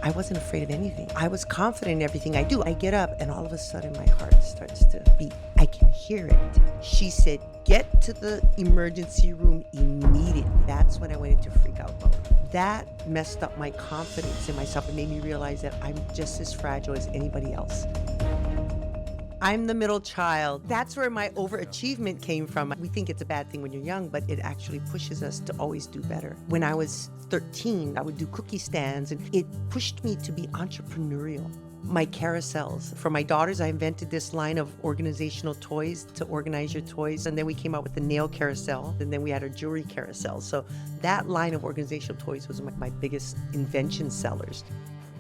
I wasn't afraid of anything. I was confident in everything I do. I get up and all of a sudden my heart starts to beat. I can hear it. She said, get to the emergency room immediately. That's when I went into freak out mode. That messed up my confidence in myself and made me realize that I'm just as fragile as anybody else. I'm the middle child. That's where my overachievement came from. We think it's a bad thing when you're young, but it actually pushes us to always do better. When I was 13, I would do cookie stands, and it pushed me to be entrepreneurial. My carousels. For my daughters, I invented this line of organizational toys to organize your toys. And then we came out with the nail carousel, and then we had our jewelry carousel. So that line of organizational toys was my biggest invention sellers.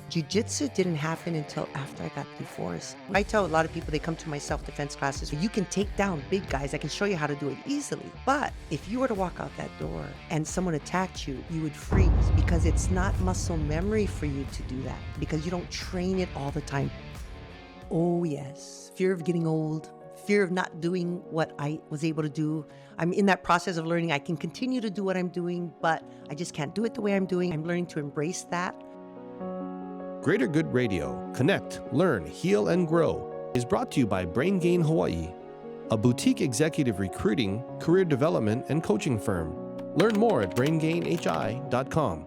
Jiu-jitsu didn't happen until after I got divorced. I tell a lot of people, they come to my self-defense classes, you can take down big guys. I can show you how to do it easily. But if you were to walk out that door and someone attacked you, you would freeze because it's not muscle memory for you to do that because you don't train it all the time. Oh yes, fear of getting old, fear of not doing what I was able to do. I'm in that process of learning. I can continue to do what I'm doing, but I just can't do it the way I'm doing. I'm learning to embrace that. Greater Good Radio, Connect, Learn, Heal, and Grow is brought to you by Brain Gain Hawaii, a boutique executive recruiting, career development, and coaching firm. Learn more at braingainhi.com.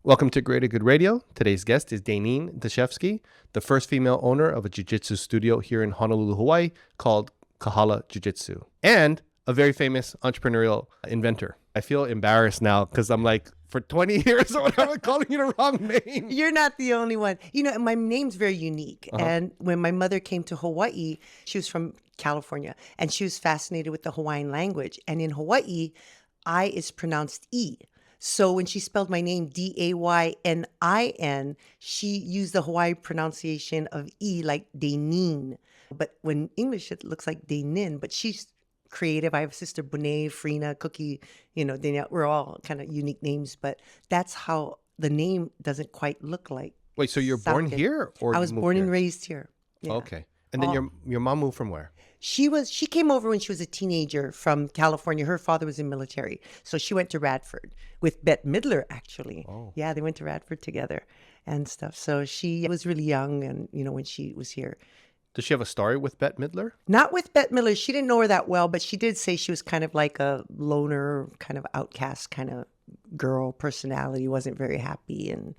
Welcome to Greater Good Radio. Today's guest is Daynin Dashefsky, the first female owner of a jiu-jitsu studio here in Honolulu, Hawaii called Kahala Jiu Jitsu, and a very famous entrepreneurial inventor. I feel embarrassed now because I'm like, for 20 years or whatever, I'm calling you the wrong name. You're not the only one. You know, my name's very unique. And when my mother came to Hawaii, she was from California, and she was fascinated with the Hawaiian language. And in Hawaii, I is pronounced E. So when she spelled my name Daynin, she used the Hawaii pronunciation of E, like Daynin. But when English, it looks like Daynin, but she's creative. I have a sister, Bonet, Frina, Cookie, Danielle. We're all kind of unique names, but that's how the name doesn't quite look like. Wait, so you're born here? Or I was born and raised here. Yeah. Okay. And then your mom moved from where? She came over when she was a teenager from California. Her father was in military. So she went to Radford with Bette Midler, actually. Oh. Yeah, they went to Radford together and stuff. So she was really young and, when she was here. Does she have a story with Bette Midler? Not with Bette Midler. She didn't know her that well, but she did say she was kind of like a loner, kind of outcast kind of girl personality, wasn't very happy and,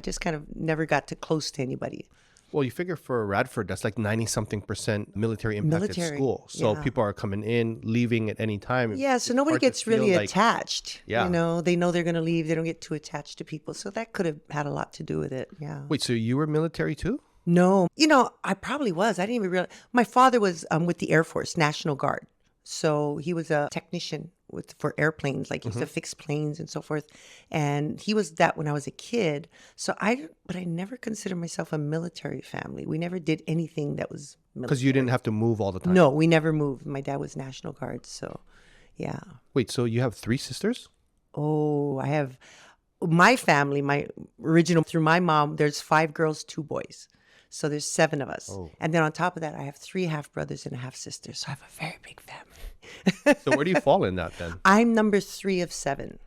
just kind of never got too close to anybody. Well, you figure for Radford, that's like 90-something% military impacted school. So people are coming in, leaving at any time. Yeah, so nobody gets really attached. Yeah. They know they're going to leave. They don't get too attached to people. So that could have had a lot to do with it. Yeah. Wait, so you were military too? No. I probably was. I didn't even realize. My father was with the Air Force, National Guard. So he was a technician for airplanes, like he used to fix planes and so forth. And he was that when I was a kid. But I never considered myself a military family. We never did anything that was military. Because you didn't have to move all the time? No, we never moved. My dad was National Guard. So, yeah. Wait, so you have 3 sisters? Oh, I have my family, my original, through my mom, there's 5 girls, 2 boys. So there's 7 of us. Oh. And then on top of that, I have 3 half brothers and a half sisters. So I have a very big family. So where do you fall in that then? I'm number 3 of 7.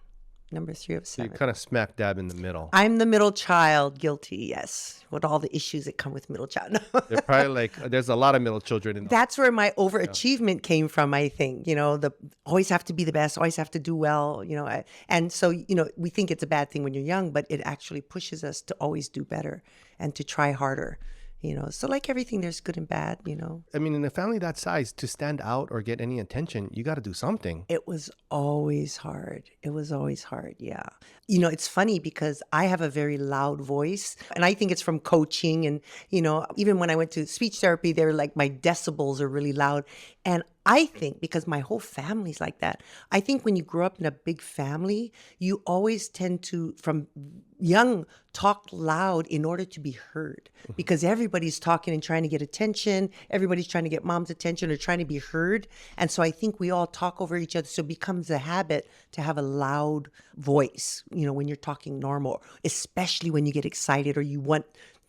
Number 3 of 7. So you're kind of smack dab in the middle. I'm the middle child, guilty, yes. With all the issues that come with middle child. They're probably there's a lot of middle children. That's where my overachievement came from, I think. Always have to be the best, always have to do well, And so, we think it's a bad thing when you're young, but it actually pushes us to always do better and to try harder. So like everything, there's good and bad, I mean, in a family that size, to stand out or get any attention, you got to do something. It was always hard. Yeah. It's funny because I have a very loud voice, and I think it's from coaching. And, even when I went to speech therapy, they're like, my decibels are really loud. And I think because my whole family's like that, I think when you grow up in a big family, you always tend to, from young, talk loud in order to be heard, because everybody's talking and trying to get attention. Everybody's trying to get mom's attention or trying to be heard. And so I think we all talk over each other. So it becomes a habit to have a loud voice, when you're talking normal, especially when you get excited or you want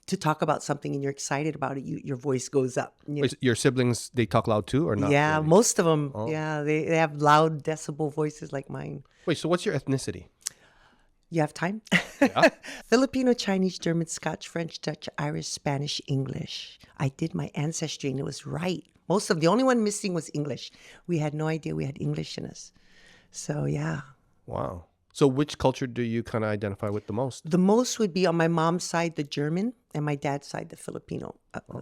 to talk about something and you're excited about it, your voice goes up. Wait, your siblings, they talk loud too or not? Yeah, really? Most of them. Oh. Yeah, they have loud decibel voices like mine. Wait, so what's your ethnicity? You have time? Yeah. Filipino, Chinese, German, Scotch, French, Dutch, Irish, Spanish, English. I did my ancestry and it was right. The only one missing was English. We had no idea we had English in us. So yeah. Wow. So which culture do you kind of identify with the most? The most would be on my mom's side, the German, and my dad's side, the Filipino.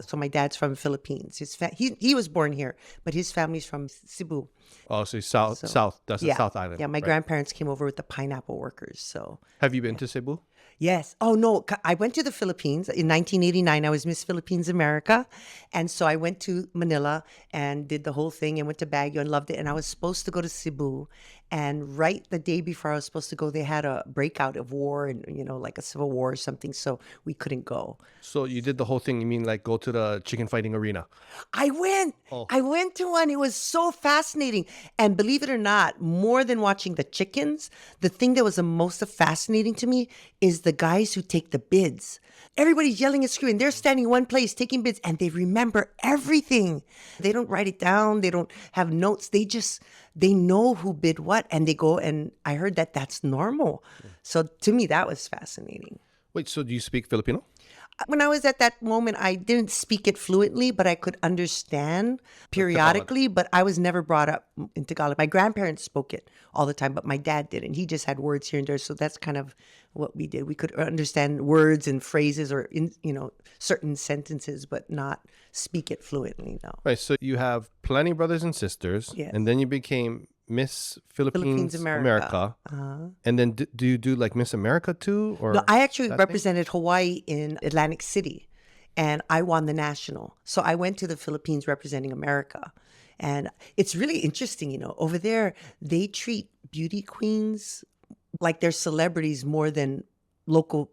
So my dad's from Philippines. He was born here, but his family's from Cebu. Oh, so South. That's the South Island. Yeah, my right? grandparents came over with the pineapple workers. So Have you been to Cebu? yes. Oh, no. I went to the Philippines in 1989. I was Miss Philippines America. And so I went to Manila and did the whole thing and went to Baguio and loved it. And I was supposed to go to Cebu. And right the day before I was supposed to go, they had a breakout of war and, like a civil war or something. So we couldn't go. So you did the whole thing. You mean like go to the chicken fighting arena? I went. Oh. I went to one. It was so fascinating. And believe it or not, more than watching the chickens, the thing that was the most fascinating to me is the guys who take the bids. Everybody's yelling and screaming. They're standing in one place taking bids and they remember everything. They don't write it down. They don't have notes. They know who bid what and they go. And I heard that that's normal. So to me, that was fascinating. Wait, so do you speak Filipino? When I was at that moment, I didn't speak it fluently, but I could understand periodically, but I was never brought up in Tagalog. My grandparents spoke it all the time, but my dad didn't. He just had words here and there. So that's kind of what we did. We could understand words and phrases or, certain sentences, but not speak it fluently, no. Right. So you have plenty of brothers and sisters. Yes. And then you became Miss Philippines America. And then do you do like Miss America too? Or No, I actually that represented Hawaii in Atlantic City and I won the national. So I went to the Philippines representing America. And it's really interesting, over there, they treat beauty queens like they're celebrities more than local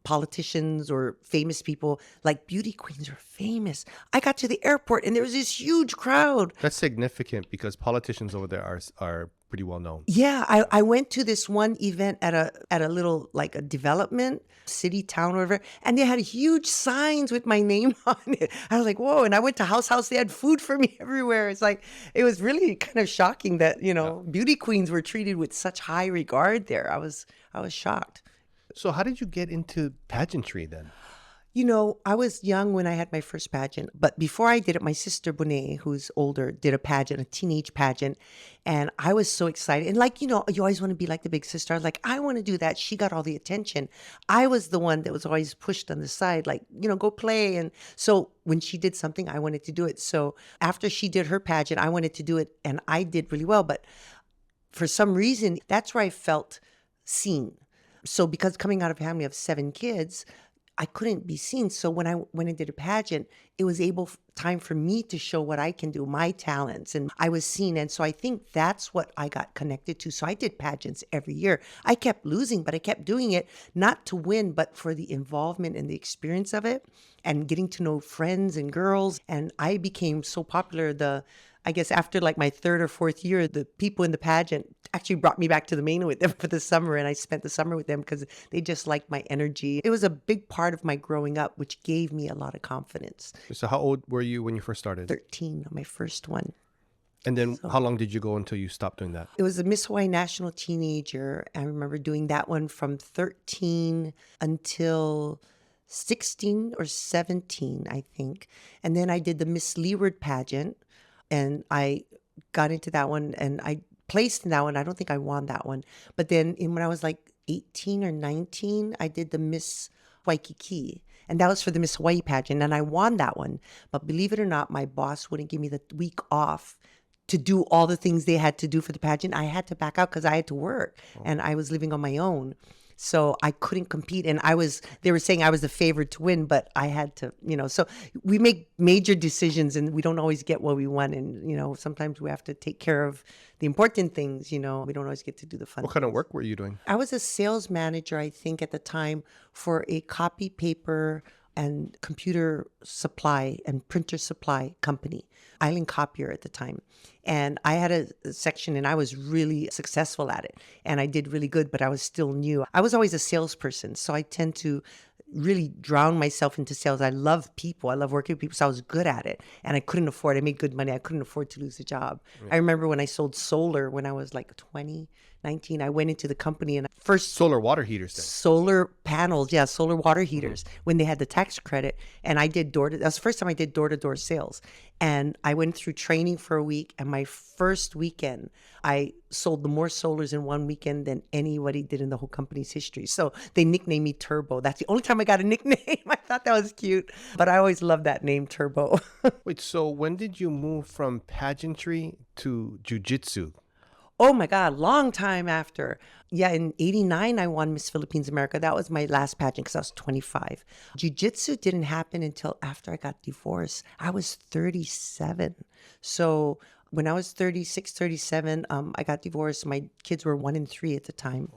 politicians or famous people. Like beauty queens are famous. I got to the airport and there was this huge crowd. That's significant because politicians over there are pretty well known. Yeah, I went to this one event at a little like a development city town or whatever, and they had huge signs with my name on it. I was like, whoa! And I went to House. They had food for me everywhere. It's like it was really kind of shocking that beauty queens were treated with such high regard there. I was shocked. So how did you get into pageantry then? I was young when I had my first pageant, but before I did it, my sister Bonet, who's older, did a pageant, a teenage pageant, and I was so excited. And you always want to be like the big sister. I was like, I want to do that. She got all the attention. I was the one that was always pushed on the side, like, go play. And so when she did something, I wanted to do it. So after she did her pageant, I wanted to do it, and I did really well. But for some reason, that's where I felt seen. So because coming out of a family of 7 kids, I couldn't be seen. So when I did a pageant, it was time for me to show what I can do, my talents, and I was seen. And so I think that's what I got connected to. So I did pageants every year. I kept losing, but I kept doing it, not to win, but for the involvement and the experience of it and getting to know friends and girls. And I became so popular, I guess after like my 3rd or 4th year, the people in the pageant actually brought me back to the mainland with them for the summer. And I spent the summer with them because they just liked my energy. It was a big part of my growing up, which gave me a lot of confidence. So how old were you when you first started? 13, my first one. And then how long did you go until you stopped doing that? It was a Miss Hawaii National Teenager. I remember doing that one from 13 until 16 or 17, I think. And then I did the Miss Leeward pageant. And I got into that one and I placed in that one. I don't think I won that one. But then when I was like 18 or 19, I did the Miss Waikiki. And that was for the Miss Hawaii pageant. And I won that one. But believe it or not, my boss wouldn't give me the week off to do all the things they had to do for the pageant. I had to back out because I had to work. And I was living on my own. So I couldn't compete. And they were saying I was the favorite to win, but I had to, so we make major decisions and we don't always get what we want. And, sometimes we have to take care of the important things, we don't always get to do the fun What kind of things. work were you doing? I was a sales manager, I think, at the time for a copy paper and computer supply and printer supply company, Island Copier at the time. And I had a section and I was really successful at it. And I did really good, but I was still new. I was always a salesperson. So I tend to really drown myself into sales. I love people. I love working with people. So I was good at it. And I couldn't afford, I made good money. I couldn't afford to lose a job. I remember when I sold solar when I was like 20, 19, I went into the company and first Solar water heaters then. solar panels, yeah, solar water heaters when they had the tax credit. And I did that's the first time I did door-to-door sales. And I went through training for a week, and my first weekend, I sold the more solars in one weekend than anybody did in the whole company's history. So they nicknamed me Turbo. That's the only time I got a nickname. I thought that was cute, but I always loved that name, Turbo. Wait, so when did you move from pageantry to jiu-jitsu? Oh my God, long time after. Yeah, in 89, I won Miss Philippines America. That was my last pageant because I was 25. Jiu-jitsu didn't happen until after I got divorced. I was 37. So when I was 36, 37, I got divorced. My kids were 1 and 3 at the time.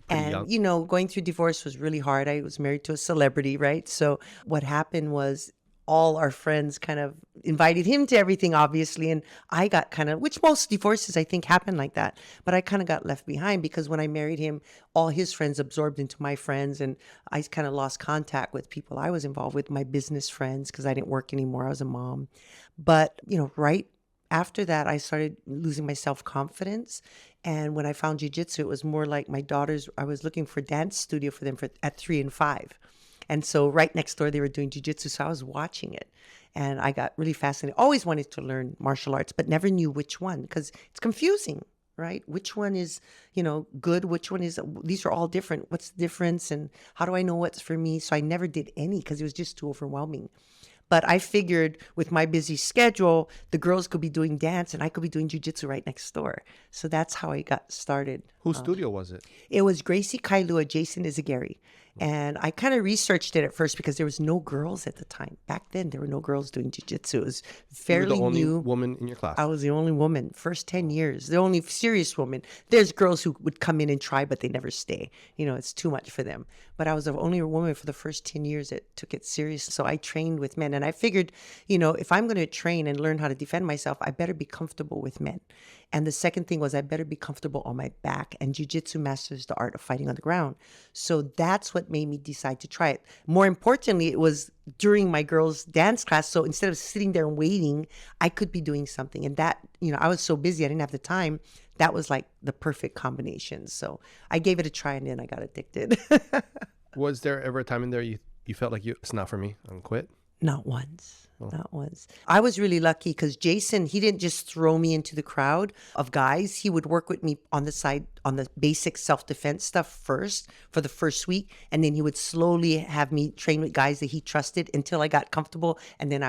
And, young. you know, going through divorce was really hard. I was married to a celebrity, right? So what happened was all our friends kind of invited him to everything, obviously. And I got kind of, which most divorces I think happen like that. But I kind of got left behind because when I married him, all his friends absorbed into my friends. And I kind of lost contact with people I was involved with, my business friends, because I didn't work anymore. I was a mom. But, you know, right after that, I started losing my self-confidence. And when I found jiu-jitsu, it was more like my daughters, I was looking for a dance studio for them at 3 and 5. And so right next door, they were doing jiu-jitsu. So I was watching it and I got really fascinated. Always wanted to learn martial arts, but never knew which one because it's confusing, right? Which one is, you know, good? Which one is, these are all different. What's the difference? And how do I know what's for me? So I never did any because it was just too overwhelming. But I figured with my busy schedule, the girls could be doing dance and I could be doing jiu-jitsu right next door. So that's how I got started. Whose studio was it? It was Gracie Kailua, Jason Izagiri. And I kind of researched it at first because there was no girls at the time. Back then, there were no girls doing jiu-jitsu. It was fairly You were the only new. woman in your class. I was the only woman, first 10 years, the only serious woman. There's girls who would come in and try, but they never stay. You know, it's too much for them. But I was the only woman for the first 10 years that took it serious. So I trained with men. And I figured, you know, if I'm going to train and learn how to defend myself, I better be comfortable with men. And the second thing was I better be comfortable on my back. And jiu-jitsu masters the art of fighting on the ground. So that's what made me decide to try it. More importantly, it was during my girls' dance class. So instead of sitting there and waiting, I could be doing something. And that, you know, I was so busy, I didn't have the time. That was like the perfect combination. So I gave it a try and then I got addicted. Was there ever a time in there you felt like it's not for me and quit? Not once. Not once. I was really lucky because Jason, he didn't just throw me into the crowd of guys. He would work with me on the side, on the basic self-defense stuff first for the first week. And then he would slowly have me train with guys that he trusted until I got comfortable. And then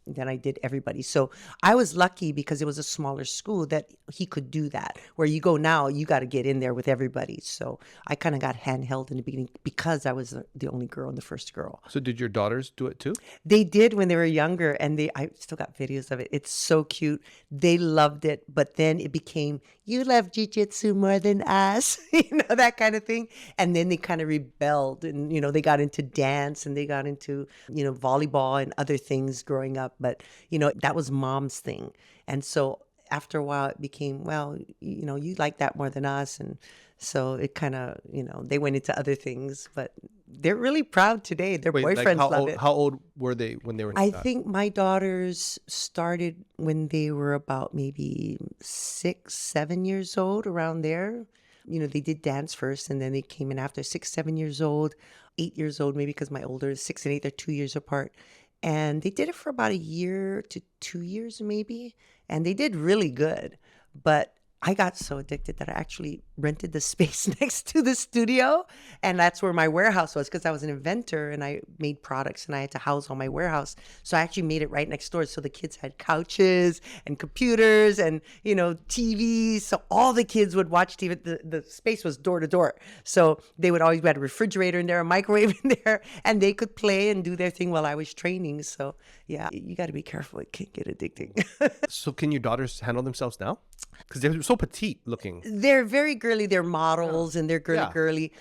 then I did everybody. So I was lucky because it was a smaller school that he could do that. Where you go now, you got to get in there with everybody. So I kind of got handheld in the beginning because I was the only girl and the first girl. So did your daughters do it too? They did when they were younger, and I still got videos of it. It's so cute. They loved it, but then it became, you love jiu-jitsu more than us, you know, that kind of thing. And then they kind of rebelled and, you know, they got into dance and they got into, you know, volleyball and other things growing up. But, you know, that was mom's thing. And so after a while it became, well, you know, you like that more than us. And so it kind of, you know, they went into other things, but they're really proud today. Their boyfriends love it. How old were they when they were? I think my daughters started when they were about maybe 6, 7 years old, around there. You know, they did dance first and then they came in after 6, 7 years old, 8 years old, maybe because my older 6 and 8, they're 2 years apart. And they did it for about 1 year to 2 years, maybe. And they did really good. But I got so addicted that I actually rented the space next to the studio. And that's where my warehouse was because I was an inventor and I made products and I had to house all my warehouse. So I actually made it right next door. So the kids had couches and computers and, you know, TVs. So all the kids would watch TV. The space was door to door. So they would always have a refrigerator in there, a microwave in there, and they could play and do their thing while I was training. So yeah, you got to be careful. It can get addicting. So can your daughters handle themselves now? Because they're so petite looking. They're very girly. They're models and they're girly.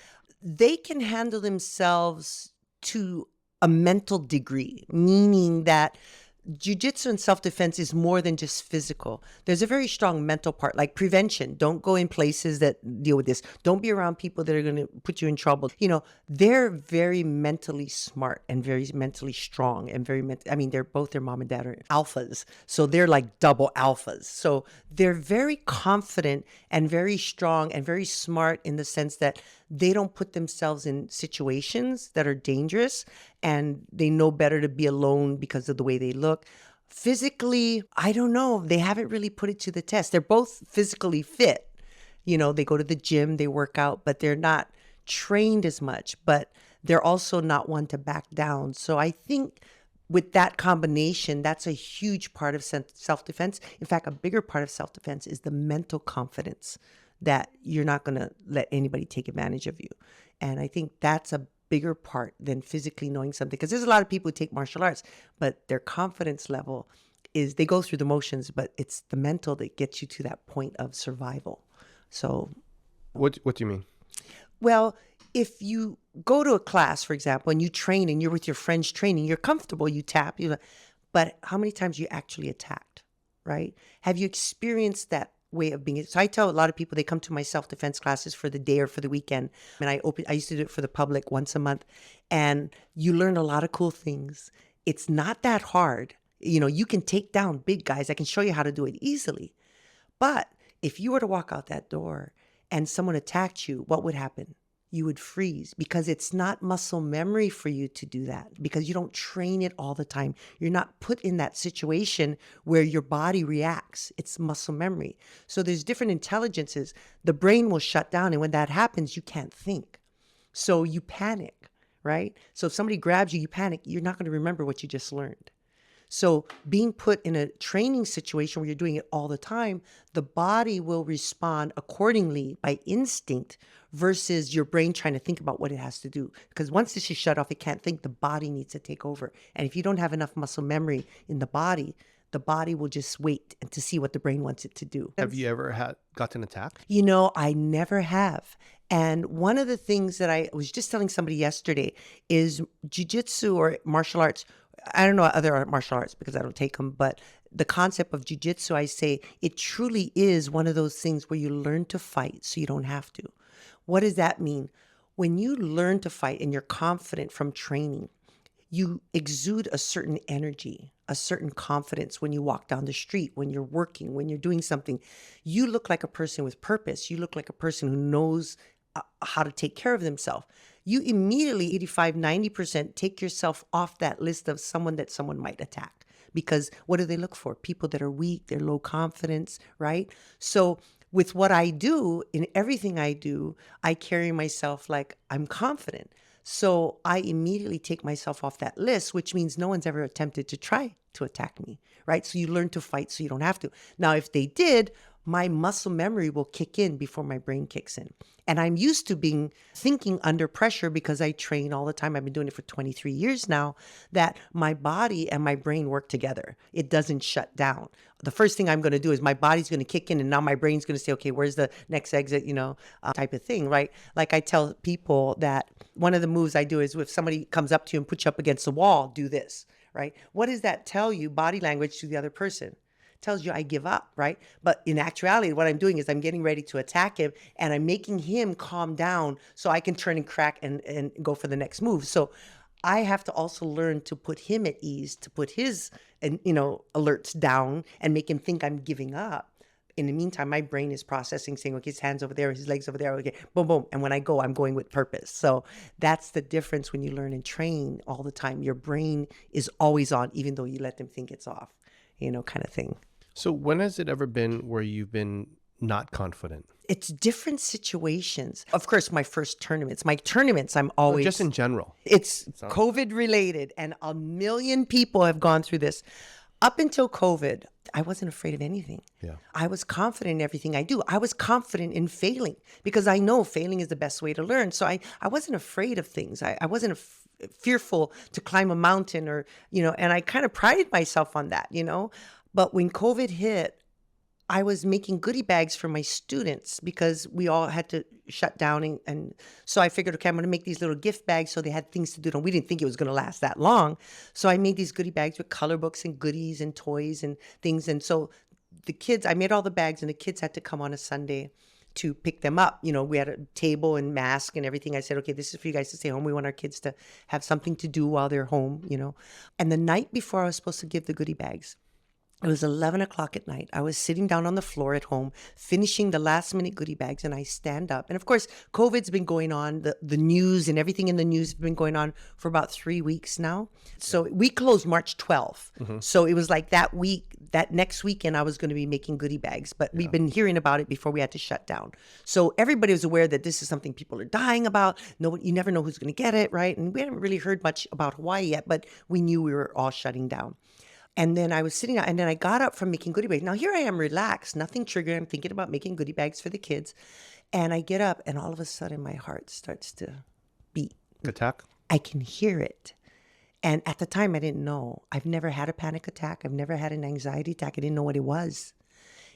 They can handle themselves to a mental degree, meaning that Jiu-jitsu and self-defense is more than just physical. There's a very strong mental part, like prevention. Don't go in places that deal with this. Don't be around people that are going to put you in trouble. They're very mentally smart and very mentally strong and they're both, their mom and dad are alphas. So they're like double alphas. So they're very confident and very strong and very smart in the sense that they don't put themselves in situations that are dangerous, and they know better to be alone because of the way they look. Physically, I don't know. They haven't really put it to the test. They're both physically fit. They go to the gym, they work out, but they're not trained as much, but they're also not one to back down. So I think with that combination, that's a huge part of self-defense. In fact, a bigger part of self-defense is the mental confidence that you're not going to let anybody take advantage of you. And I think that's a bigger part than physically knowing something. Because there's a lot of people who take martial arts, but their confidence level is, they go through the motions, but it's the mental that gets you to that point of survival. So What do you mean? well, if you go to a class, for example, and you train and you're with your friends training, you're comfortable, you tap, but how many times you actually attacked, right? Have you experienced that way of being? So I tell a lot of people, they come to my self-defense classes for the day or for the weekend. And I used to do it for the public once a month, and you learn a lot of cool things. It's not that hard. You can take down big guys. I can show you how to do it easily. But if you were to walk out that door and someone attacked you, what would happen? You would freeze, because it's not muscle memory for you to do that, because you don't train it all the time. You're not put in that situation where your body reacts. It's muscle memory. So there's different intelligences. The brain will shut down, and when that happens, you can't think. So you panic, right? So if somebody grabs you, you panic. You're not going to remember what you just learned. So being put in a training situation where you're doing it all the time, the body will respond accordingly by instinct versus your brain trying to think about what it has to do. Because once this is shut off, it can't think. The body needs to take over. And if you don't have enough muscle memory in the body will just wait and to see what the brain wants it to do. Have you ever gotten attacked? I never have. And one of the things that I was just telling somebody yesterday is jiu-jitsu or martial arts. I don't know other martial arts because I don't take them, but the concept of jiu-jitsu, I say it truly is one of those things where you learn to fight so you don't have to. What does that mean? When you learn to fight and you're confident from training, you exude a certain energy, a certain confidence when you walk down the street, when you're working, when you're doing something. You look like a person with purpose. You look like a person who knows how to take care of themselves. You immediately, 85, 90%, take yourself off that list of someone that someone might attack. Because what do they look for? People that are weak, they're low confidence, right? So with what I do, in everything I do, I carry myself like I'm confident. So I immediately take myself off that list, which means no one's ever attempted to try to attack me, right? So you learn to fight so you don't have to. Now, if they did, my muscle memory will kick in before my brain kicks in. And I'm used to thinking under pressure because I train all the time. I've been doing it for 23 years now, that my body and my brain work together. It doesn't shut down. The first thing I'm going to do is my body's going to kick in, and now my brain's going to say, okay, where's the next exit, type of thing, right? Like I tell people that one of the moves I do is if somebody comes up to you and puts you up against the wall, do this, right? What does that tell you, body language, to the other person? Tells you I give up, right? But in actuality, what I'm doing is I'm getting ready to attack him, and I'm making him calm down so I can turn and crack and go for the next move. So I have to also learn to put him at ease, to put his alerts down and make him think I'm giving up. In the meantime, my brain is processing, saying, okay, his hand's over there, his leg's over there, okay, boom, boom. And when I go, I'm going with purpose. So that's the difference when you learn and train all the time. Your brain is always on, even though you let them think it's off, kind of thing. So when has it ever been where you've been not confident? It's different situations. Of course, my tournaments, I'm always... Just in general. It's COVID related, and a million people have gone through this. Up until COVID, I wasn't afraid of anything. Yeah. I was confident in everything I do. I was confident in failing because I know failing is the best way to learn. So I wasn't afraid of things. I wasn't fearful to climb a mountain or, and I kind of prided myself on that, But when COVID hit, I was making goodie bags for my students because we all had to shut down. And so I figured, okay, I'm going to make these little gift bags so they had things to do. And we didn't think it was going to last that long. So I made these goodie bags with color books and goodies and toys and things. And so the kids, I made all the bags and the kids had to come on a Sunday to pick them up. You know, we had a table and mask and everything. I said, okay, this is for you guys to stay home. We want our kids to have something to do while they're home, you know. And the night before I was supposed to give the goodie bags, it was 11 o'clock at night. I was sitting down on the floor at home, finishing the last minute goodie bags, and I stand up. And of course, COVID's been going on. The news and everything in the news have been going on for about 3 weeks now. So we closed March 12th. So it was like that week, that next weekend, I was going to be making goodie bags. But we've been hearing about it before we had to shut down. So everybody was aware that this is something people are dying about. Nobody, you never know who's going to get it, right? And we haven't really heard much about Hawaii yet, but we knew we were all shutting down. And then I was sitting out, and then I got up from making goodie bags. Now here I am relaxed, nothing triggered. I'm thinking about making goodie bags for the kids. And I get up, and all of a sudden my heart starts to beat. Attack? I can hear it. And at the time I didn't know. I've never had a panic attack. I've never had an anxiety attack. I didn't know what it was.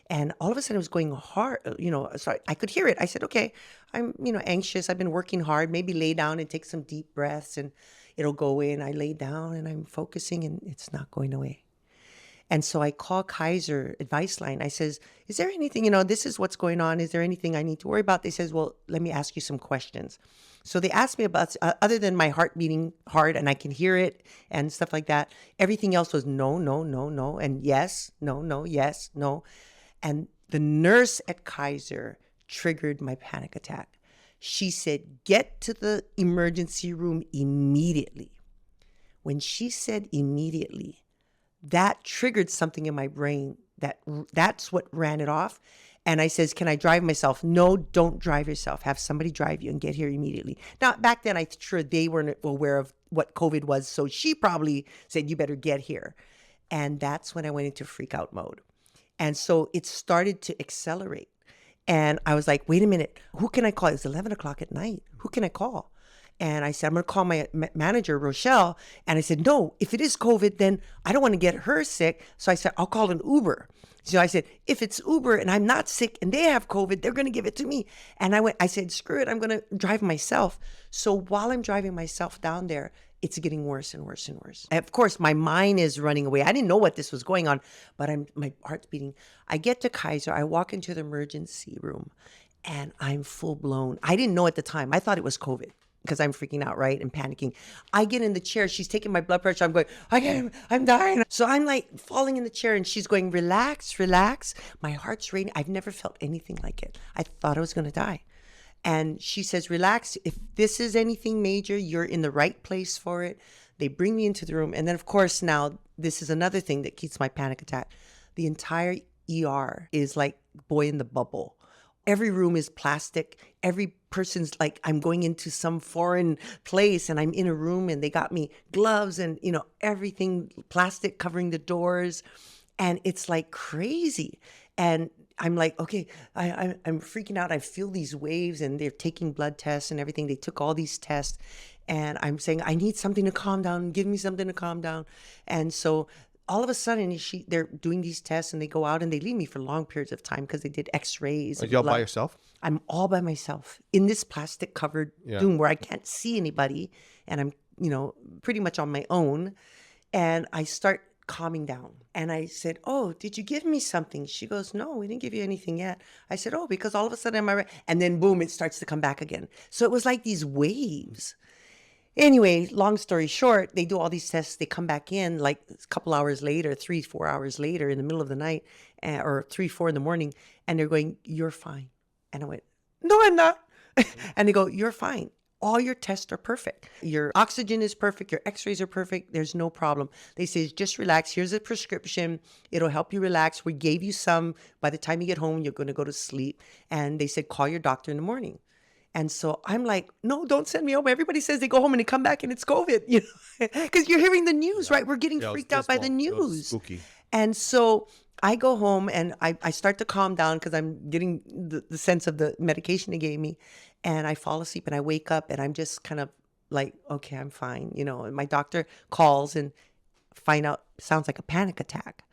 And all of a sudden it was going hard, you know, so I could hear it. I said, okay, I'm, you know, anxious. I've been working hard. Maybe lay down and take some deep breaths and it'll go away. And I lay down and I'm focusing and it's not going away. And so I call Kaiser Advice Line. I says, is there anything, you know, this is what's going on. Is there anything I need to worry about? They says, well, let me ask you some questions. So they asked me about, other than my heart beating hard and I can hear it and stuff like that, everything else was no, no, no, no, and yes, no, no, yes, no. And the nurse at Kaiser triggered my panic attack. She said, get to the emergency room immediately. When she said immediately, that triggered something in my brain. That's what ran it off. And I says, can I drive myself? No, don't drive yourself. Have somebody drive you and get here immediately. Now, back then, I'm sure they weren't aware of what COVID was. So she probably said, you better get here. And that's when I went into freak out mode. And so it started to accelerate. And I was like, wait a minute, who can I call? It was 11 o'clock at night. Who can I call? And I said, I'm going to call my manager, Rochelle. And I said, no, if it is COVID, then I don't want to get her sick. So I said, I'll call an Uber. So I said, if it's Uber and I'm not sick and they have COVID, they're going to give it to me. And I said, screw it, I'm going to drive myself. So while I'm driving myself down there, it's getting worse and worse and worse. And of course, my mind is running away. I didn't know what this was going on, but my heart's beating. I get to Kaiser. I walk into the emergency room and I'm full blown. I didn't know at the time. I thought it was COVID, because I'm freaking out, right, and panicking. I get in the chair. She's taking my blood pressure. I'm going, I'm dying. So I'm like falling in the chair and she's going, relax, relax. My heart's racing. I've never felt anything like it. I thought I was going to die. And she says, relax. If this is anything major, you're in the right place for it. They bring me into the room. And then, of course, now this is another thing that keeps my panic attack. The entire ER is like boy in the bubble. Every room is plastic. Every person's like, I'm going into some foreign place and I'm in a room and they got me gloves and, you know, everything plastic covering the doors. And it's like crazy. And I'm like, okay, I'm freaking out. I feel these waves and they're taking blood tests and everything. They took all these tests and I'm saying, I need something to calm down. Give me something to calm down. And so all of a sudden, they're doing these tests and they go out and they leave me for long periods of time because they did x-rays. Are you all by yourself? I'm all by myself in this plastic covered room where I can't see anybody. And I'm, you know, pretty much on my own. And I start calming down. And I said, oh, did you give me something? She goes, no, we didn't give you anything yet. I said, oh, because all of a sudden, am I right? And then boom, it starts to come back again. So it was like these waves. Anyway, long story short, they do all these tests. They come back in like a couple hours later, 3-4 hours later in the middle of the night, or 3-4 in the morning. And they're going, you're fine. And I went, no, I'm not. And they go, you're fine. All your tests are perfect. Your oxygen is perfect. Your x-rays are perfect. There's no problem. They say, just relax. Here's a prescription. It'll help you relax. We gave you some. By the time you get home, you're going to go to sleep. And they said, call your doctor in the morning. And so I'm like, no, don't send me home. Everybody says they go home and they come back and it's COVID, you know, because you're hearing the news, right? We're getting freaked out by the news. Spooky. And so I go home and I start to calm down because I'm getting the sense of the medication they gave me. And I fall asleep and I wake up and I'm just kind of like, okay, I'm fine. You know, and my doctor calls and find out, sounds like a panic attack.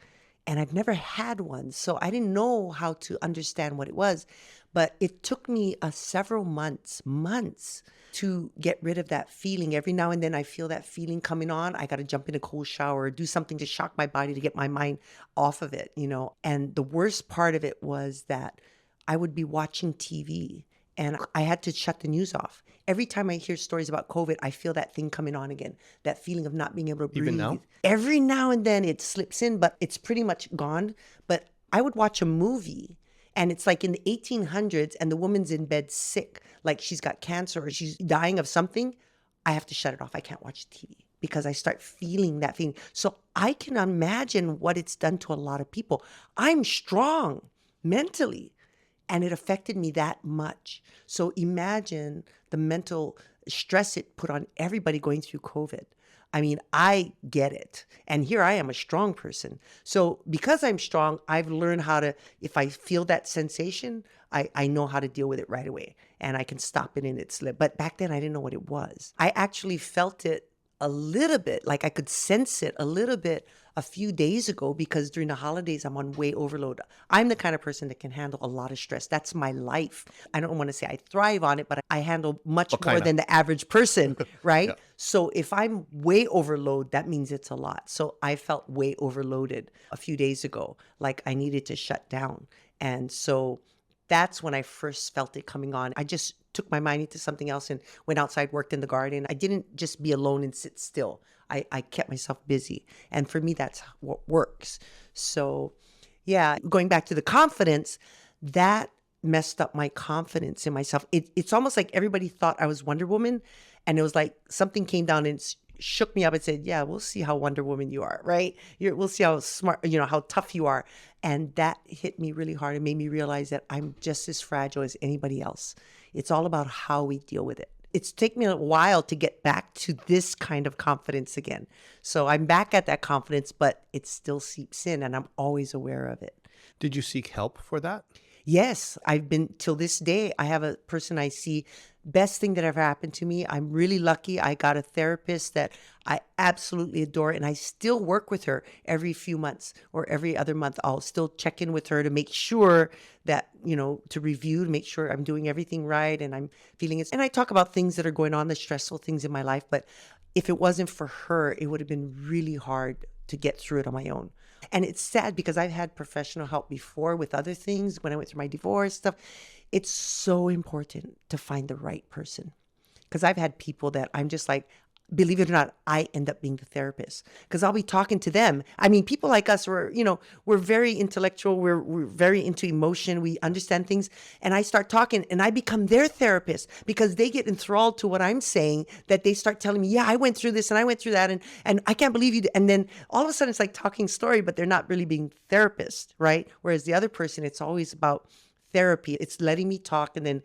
And I've never had one. So I didn't know how to understand what it was. But it took me several months to get rid of that feeling. Every now and then I feel that feeling coming on. I got to jump in a cold shower, do something to shock my body to get my mind off of it, you know. And the worst part of it was that I would be watching TV and I had to shut the news off. Every time I hear stories about COVID, I feel that thing coming on again, that feeling of not being able to breathe. Even now? Every now and then it slips in, but it's pretty much gone. But I would watch a movie and it's like in the 1800s and the woman's in bed sick, like she's got cancer or she's dying of something. I have to shut it off. I can't watch TV because I start feeling that feeling. So I can imagine what it's done to a lot of people. I'm strong mentally. And it affected me that much. So imagine the mental stress it put on everybody going through COVID. I mean, I get it. And here I am, a strong person. So because I'm strong, I've learned how to, if I feel that sensation, I know how to deal with it right away. And I can stop it in its slip. But back then, I didn't know what it was. I actually felt it a little bit, like I could sense it a little bit a few days ago because during the holidays, I'm on way overload. I'm the kind of person that can handle a lot of stress. That's my life. I don't want to say I thrive on it, but I handle much more than the average person, right? Yeah. So if I'm way overload, that means it's a lot. So I felt way overloaded a few days ago, like I needed to shut down. And so that's when I first felt it coming on. I just took my mind into something else and went outside, worked in the garden. I didn't just be alone and sit still. I kept myself busy. And for me, that's what works. So yeah, going back to the confidence, that messed up my confidence in myself. It's almost like everybody thought I was Wonder Woman. And it was like something came down and shook me up and said, yeah, we'll see how Wonder Woman you are, right? We'll see how smart, how tough you are. And that hit me really hard and made me realize that I'm just as fragile as anybody else. It's all about how we deal with it. It's taken me a while to get back to this kind of confidence again. So I'm back at that confidence, but it still seeps in and I'm always aware of it. Did you seek help for that? Yes, I've been till this day. I have a person I see, best thing that ever happened to me. I'm really lucky. I got a therapist that I absolutely adore, and I still work with her every few months or every other month. I'll still check in with her to make sure that, to review, to make sure I'm doing everything right and I'm feeling it. And I talk about things that are going on, the stressful things in my life. But if it wasn't for her, it would have been really hard to get through it on my own. And it's sad because I've had professional help before with other things when I went through my divorce stuff. It's so important to find the right person because I've had people that I'm just like, believe it or not, I end up being the therapist because I'll be talking to them. I mean, people like us, we're very intellectual. We're very into emotion. We understand things. And I start talking and I become their therapist because they get enthralled to what I'm saying, that they start telling me, yeah, I went through this and I went through that. And I can't believe you. And then all of a sudden it's like talking story, but they're not really being therapists, right? Whereas the other person, it's always about therapy. It's letting me talk and then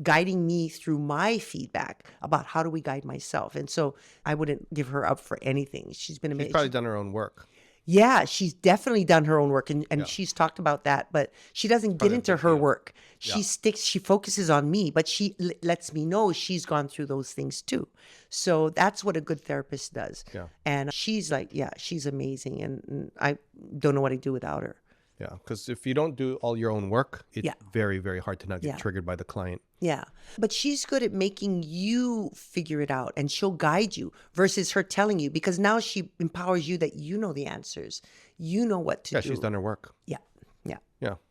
guiding me through my feedback about how do we guide myself. And so I wouldn't give her up for anything. She's been amazing. She's probably done her own work. Yeah, she's definitely done her own work and she's talked about that, but she doesn't get into her work. She she focuses on me, but she lets me know she's gone through those things too. So that's what a good therapist does. Yeah. And she's like, she's amazing. And I don't know what I'd do without her. Yeah, because if you don't do all your own work, it's very, very hard to not get triggered by the client. Yeah, but she's good at making you figure it out and she'll guide you versus her telling you, because now she empowers you that you know the answers. You know what to do. Yeah, she's done her work. Yeah.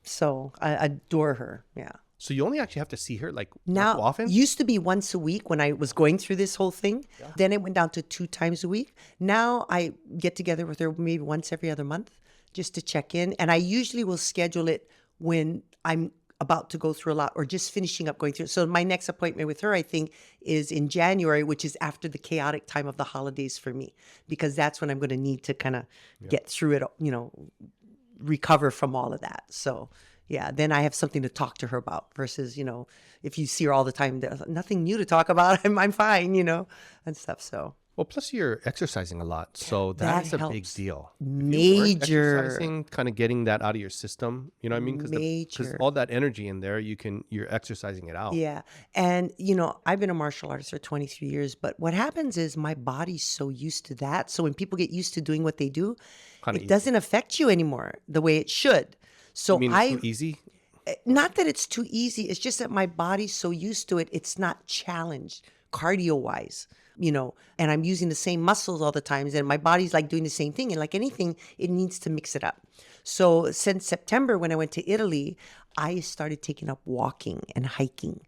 So I adore her. Yeah. So you only actually have to see her like now, often? Used to be once a week when I was going through this whole thing. Yeah. Then it went down to 2 times a week. Now I get together with her maybe once every other month just to check in. And I usually will schedule it when I'm about to go through a lot or just finishing up going through it. So my next appointment with her, I think, is in January, which is after the chaotic time of the holidays for me, because that's when I'm going to need to kind of get through it, recover from all of that. So yeah, then I have something to talk to her about versus, if you see her all the time, there's nothing new to talk about. I'm fine, and stuff. So Well, plus you're exercising a lot, so That that's a big helps. deal. If you weren't Major. exercising, kind of getting that out of your system, you know what I mean? Because Major. all that energy in there, you're exercising it out. Yeah. And, I've been a martial artist for 23 years, but what happens is my body's so used to that. So when people get used to doing what they do, Kind of it easy. doesn't affect you anymore the way it should. So You mean it's too easy? not that it's too easy, it's just that my body's so used to it, it's not challenged cardio wise, and I'm using the same muscles all the times, and my body's like doing the same thing. And like anything, it needs to mix it up. So since September, when I went to Italy, I started taking up walking and hiking,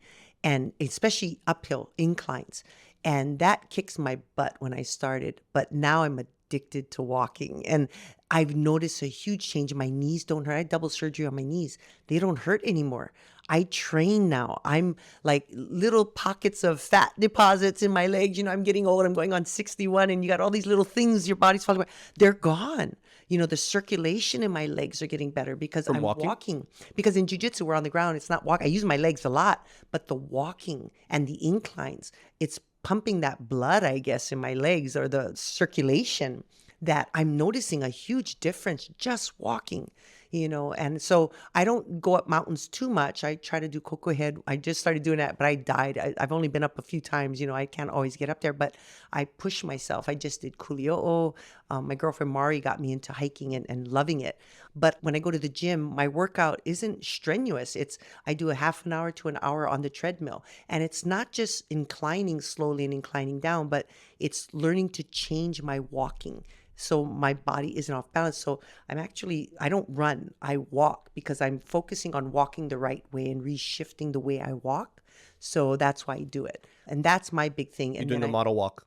and especially uphill inclines. And that kicks my butt when I started. But now I'm addicted to walking. And I've noticed a huge change. My knees don't hurt. I had double surgery on my knees. They don't hurt anymore. I train now. I'm like little pockets of fat deposits in my legs. I'm getting old. I'm going on 61, and you got all these little things your body's falling apart. They're gone. The circulation in my legs are getting better because I'm walking. Because in jiu-jitsu, we're on the ground. It's not walking. I use my legs a lot, but the walking and the inclines, it's pumping that blood, I guess, in my legs, or the circulation, that I'm noticing a huge difference just walking, and so I don't go up mountains too much. I try to do Coco Head. I just started doing that, but I died. I've only been up a few times, I can't always get up there, but I push myself. I just did Kuli'o'o. My girlfriend Mari got me into hiking and loving it. But when I go to the gym, my workout isn't strenuous. I do a half an hour to an hour on the treadmill. And it's not just inclining slowly and inclining down, but it's learning to change my walking, so my body isn't off balance. So I don't run, I walk, because I'm focusing on walking the right way and reshifting the way I walk. So that's why I do it. And that's my big thing. You're doing the model walk.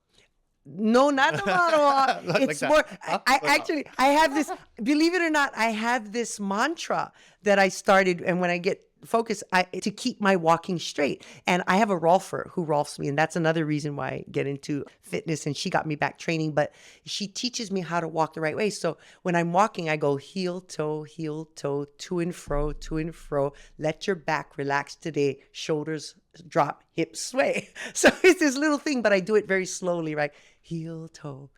No, not the model walk. Like It's that. more, I have this, believe it or not, I have this mantra that I started, and when I get focused, to keep my walking straight. And I have a Rolfer who rolfs me, and that's another reason why I get into fitness, and she got me back training, but she teaches me how to walk the right way. So when I'm walking, I go heel, toe, to and fro, let your back relax today, shoulders drop, hips sway. So it's this little thing, but I do it very slowly, right? Heel, toe.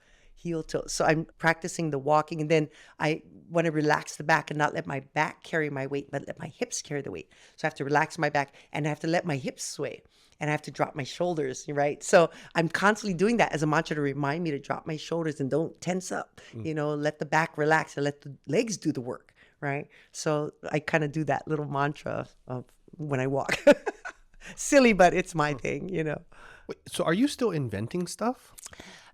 So I'm practicing the walking, and then I want to relax the back and not let my back carry my weight, but let my hips carry the weight. So I have to relax my back, and I have to let my hips sway, and I have to drop my shoulders, right? So I'm constantly doing that as a mantra to remind me to drop my shoulders and don't tense up, let the back relax and let the legs do the work, right? So I kind of do that little mantra of when I walk. Silly, but it's my thing, Wait, so are you still inventing stuff?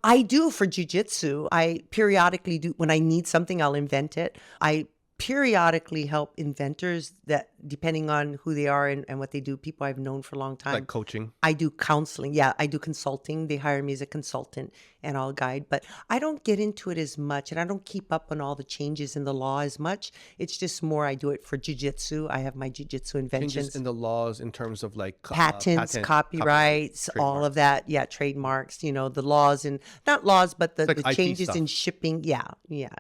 I do for jiu-jitsu. I periodically do. When I need something, I'll invent it. I periodically help inventors that, depending on who they are and what they do, people I've known for a long time. Like coaching? I do counseling. Yeah, I do consulting. They hire me as a consultant, and I'll guide. But I don't get into it as much, and I don't keep up on all the changes in the law as much. It's just more I do it for jiu-jitsu. I have my jiu-jitsu inventions. Changes in the laws in terms of like patents, copyrights, all of that. Yeah, trademarks, the laws, and not laws, but the like changes stuff. in shipping. Yeah,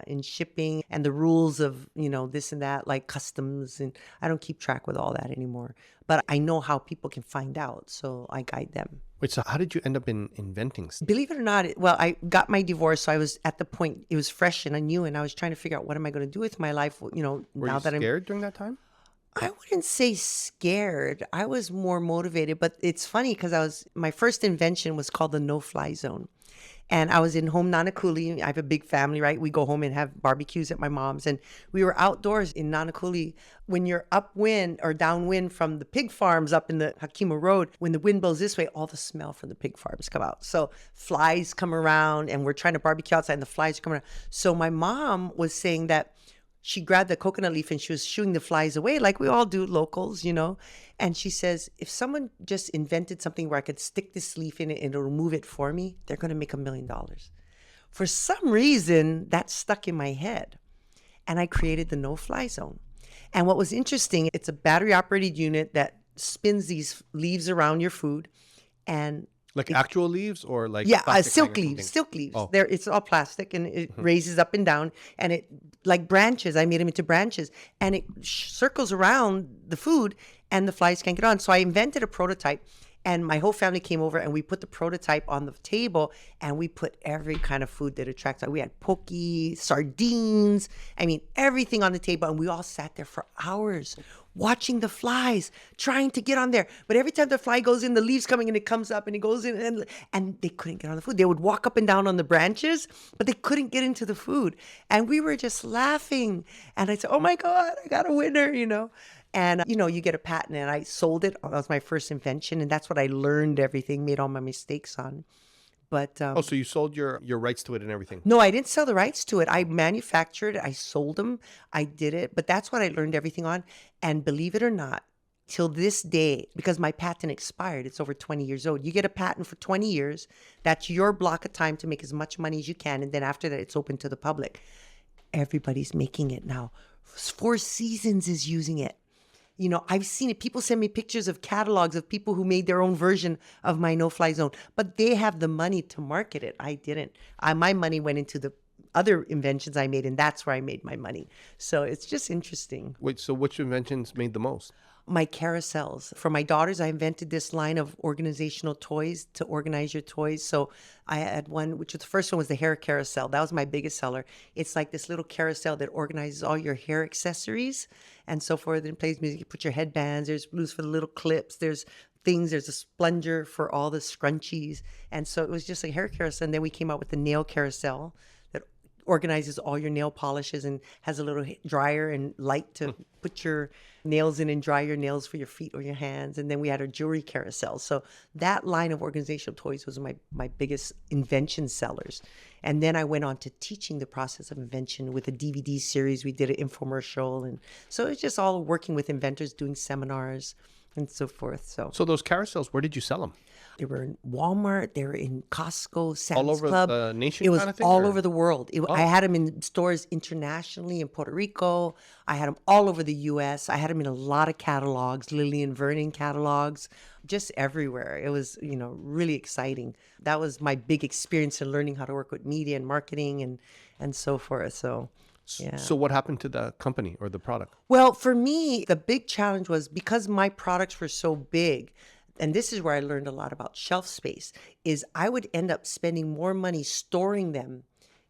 in shipping, and the rules of, this and that, like customs. And I don't keep track with all that anymore. But I know how people can find out, so I guide them. Wait, so how did you end up in inventing stuff? Believe it or not, I got my divorce, so I was at the point, it was fresh and I knew, and I was trying to figure out, what am I going to do with my life, Were now you that scared during that time? I wouldn't say scared. I was more motivated, but it's funny because my first invention was called the no-fly zone. And I was in home Nanakuli. I have a big family, right? We go home and have barbecues at my mom's. And we were outdoors in Nanakuli. When you're upwind or downwind from the pig farms up in the Hakima Road, when the wind blows this way, all the smell from the pig farms come out. So flies come around, and we're trying to barbecue outside, and the flies come around. So my mom was saying that she grabbed the coconut leaf and she was shooing the flies away, like we all do, locals, And she says, if someone just invented something where I could stick this leaf in it and it'll remove it for me, they're going to make $1 million. For some reason, that stuck in my head. And I created the no-fly zone. And what was interesting, it's a battery-operated unit that spins these leaves around your food. And like actual leaves or like silk leaves. Oh. It's all plastic, and it raises up and down, and it like branches. I made them into branches, and it circles around the food, and the flies can't get on. So I invented a prototype, And my whole family came over and we put the prototype on the table and we put every kind of food that attracts. We had poke, sardines, I mean, everything on the table. And we all sat there for hours watching the flies, trying to get on there. But every time the fly goes in, the leaves coming and it comes up and it goes in and they couldn't get on the food. They would walk up and down on the branches, but they couldn't get into the food. And we were just laughing. And I said, oh my God, I got a winner, you know. And, you know, you get a patent and I sold it. That was my first invention. And that's what I learned everything, made all my mistakes on. But so you sold your rights to it and everything? no, I didn't sell the rights to it. I manufactured it. I sold them. I did it. But that's what I learned everything on. And believe it or not, till this day, because my patent expired, it's over 20 years old. You get a patent for 20 years. That's your block of time to make as much money as you can. And then after that, it's open to the public. Everybody's making it now. Four Seasons is using it. You know, I've seen it. People send me pictures of catalogs of people who made their own version of my no-fly zone, but they have the money to market it. I didn't. My money went into the other inventions I made, and that's where I made my money. So it's just interesting. Wait, so which inventions made the most? My carousels. For my daughters, I invented this line of organizational toys to organize your toys. So I had one, which was the first one was the hair carousel. That was my biggest seller. It's like this little carousel that organizes all your hair accessories and so forth. And plays music. You put your headbands. There's blues for the little clips. There's things. There's a plunger for all the scrunchies. And so it was just a hair carousel. And then we came out with the nail carousel that organizes all your nail polishes and has a little dryer and light to put your nails in and dry your nails for your feet or your hands. And then we had a jewelry carousel. So that line of organizational toys was my biggest invention sellers. And then I went on to teaching the process of invention with a DVD series. We did an infomercial. And so it's just all working with inventors, doing seminars and so forth. So those carousels, where did you sell them? They were in Walmart. They were in Costco, Sam's All over Club. the nation? It was kind of thing, all or? over the world. I had them in stores internationally in Puerto Rico. I had them all over the U.S. I had them in a lot of catalogs, Lillian Vernon catalogs, just everywhere. It was, you know, really exciting. That was my big experience in learning how to work with media and marketing and so forth. So. Yeah. So what happened to the company or the product? Well, for me, the big challenge was because my products were so big, and this is where I learned a lot about shelf space, is I would end up spending more money storing them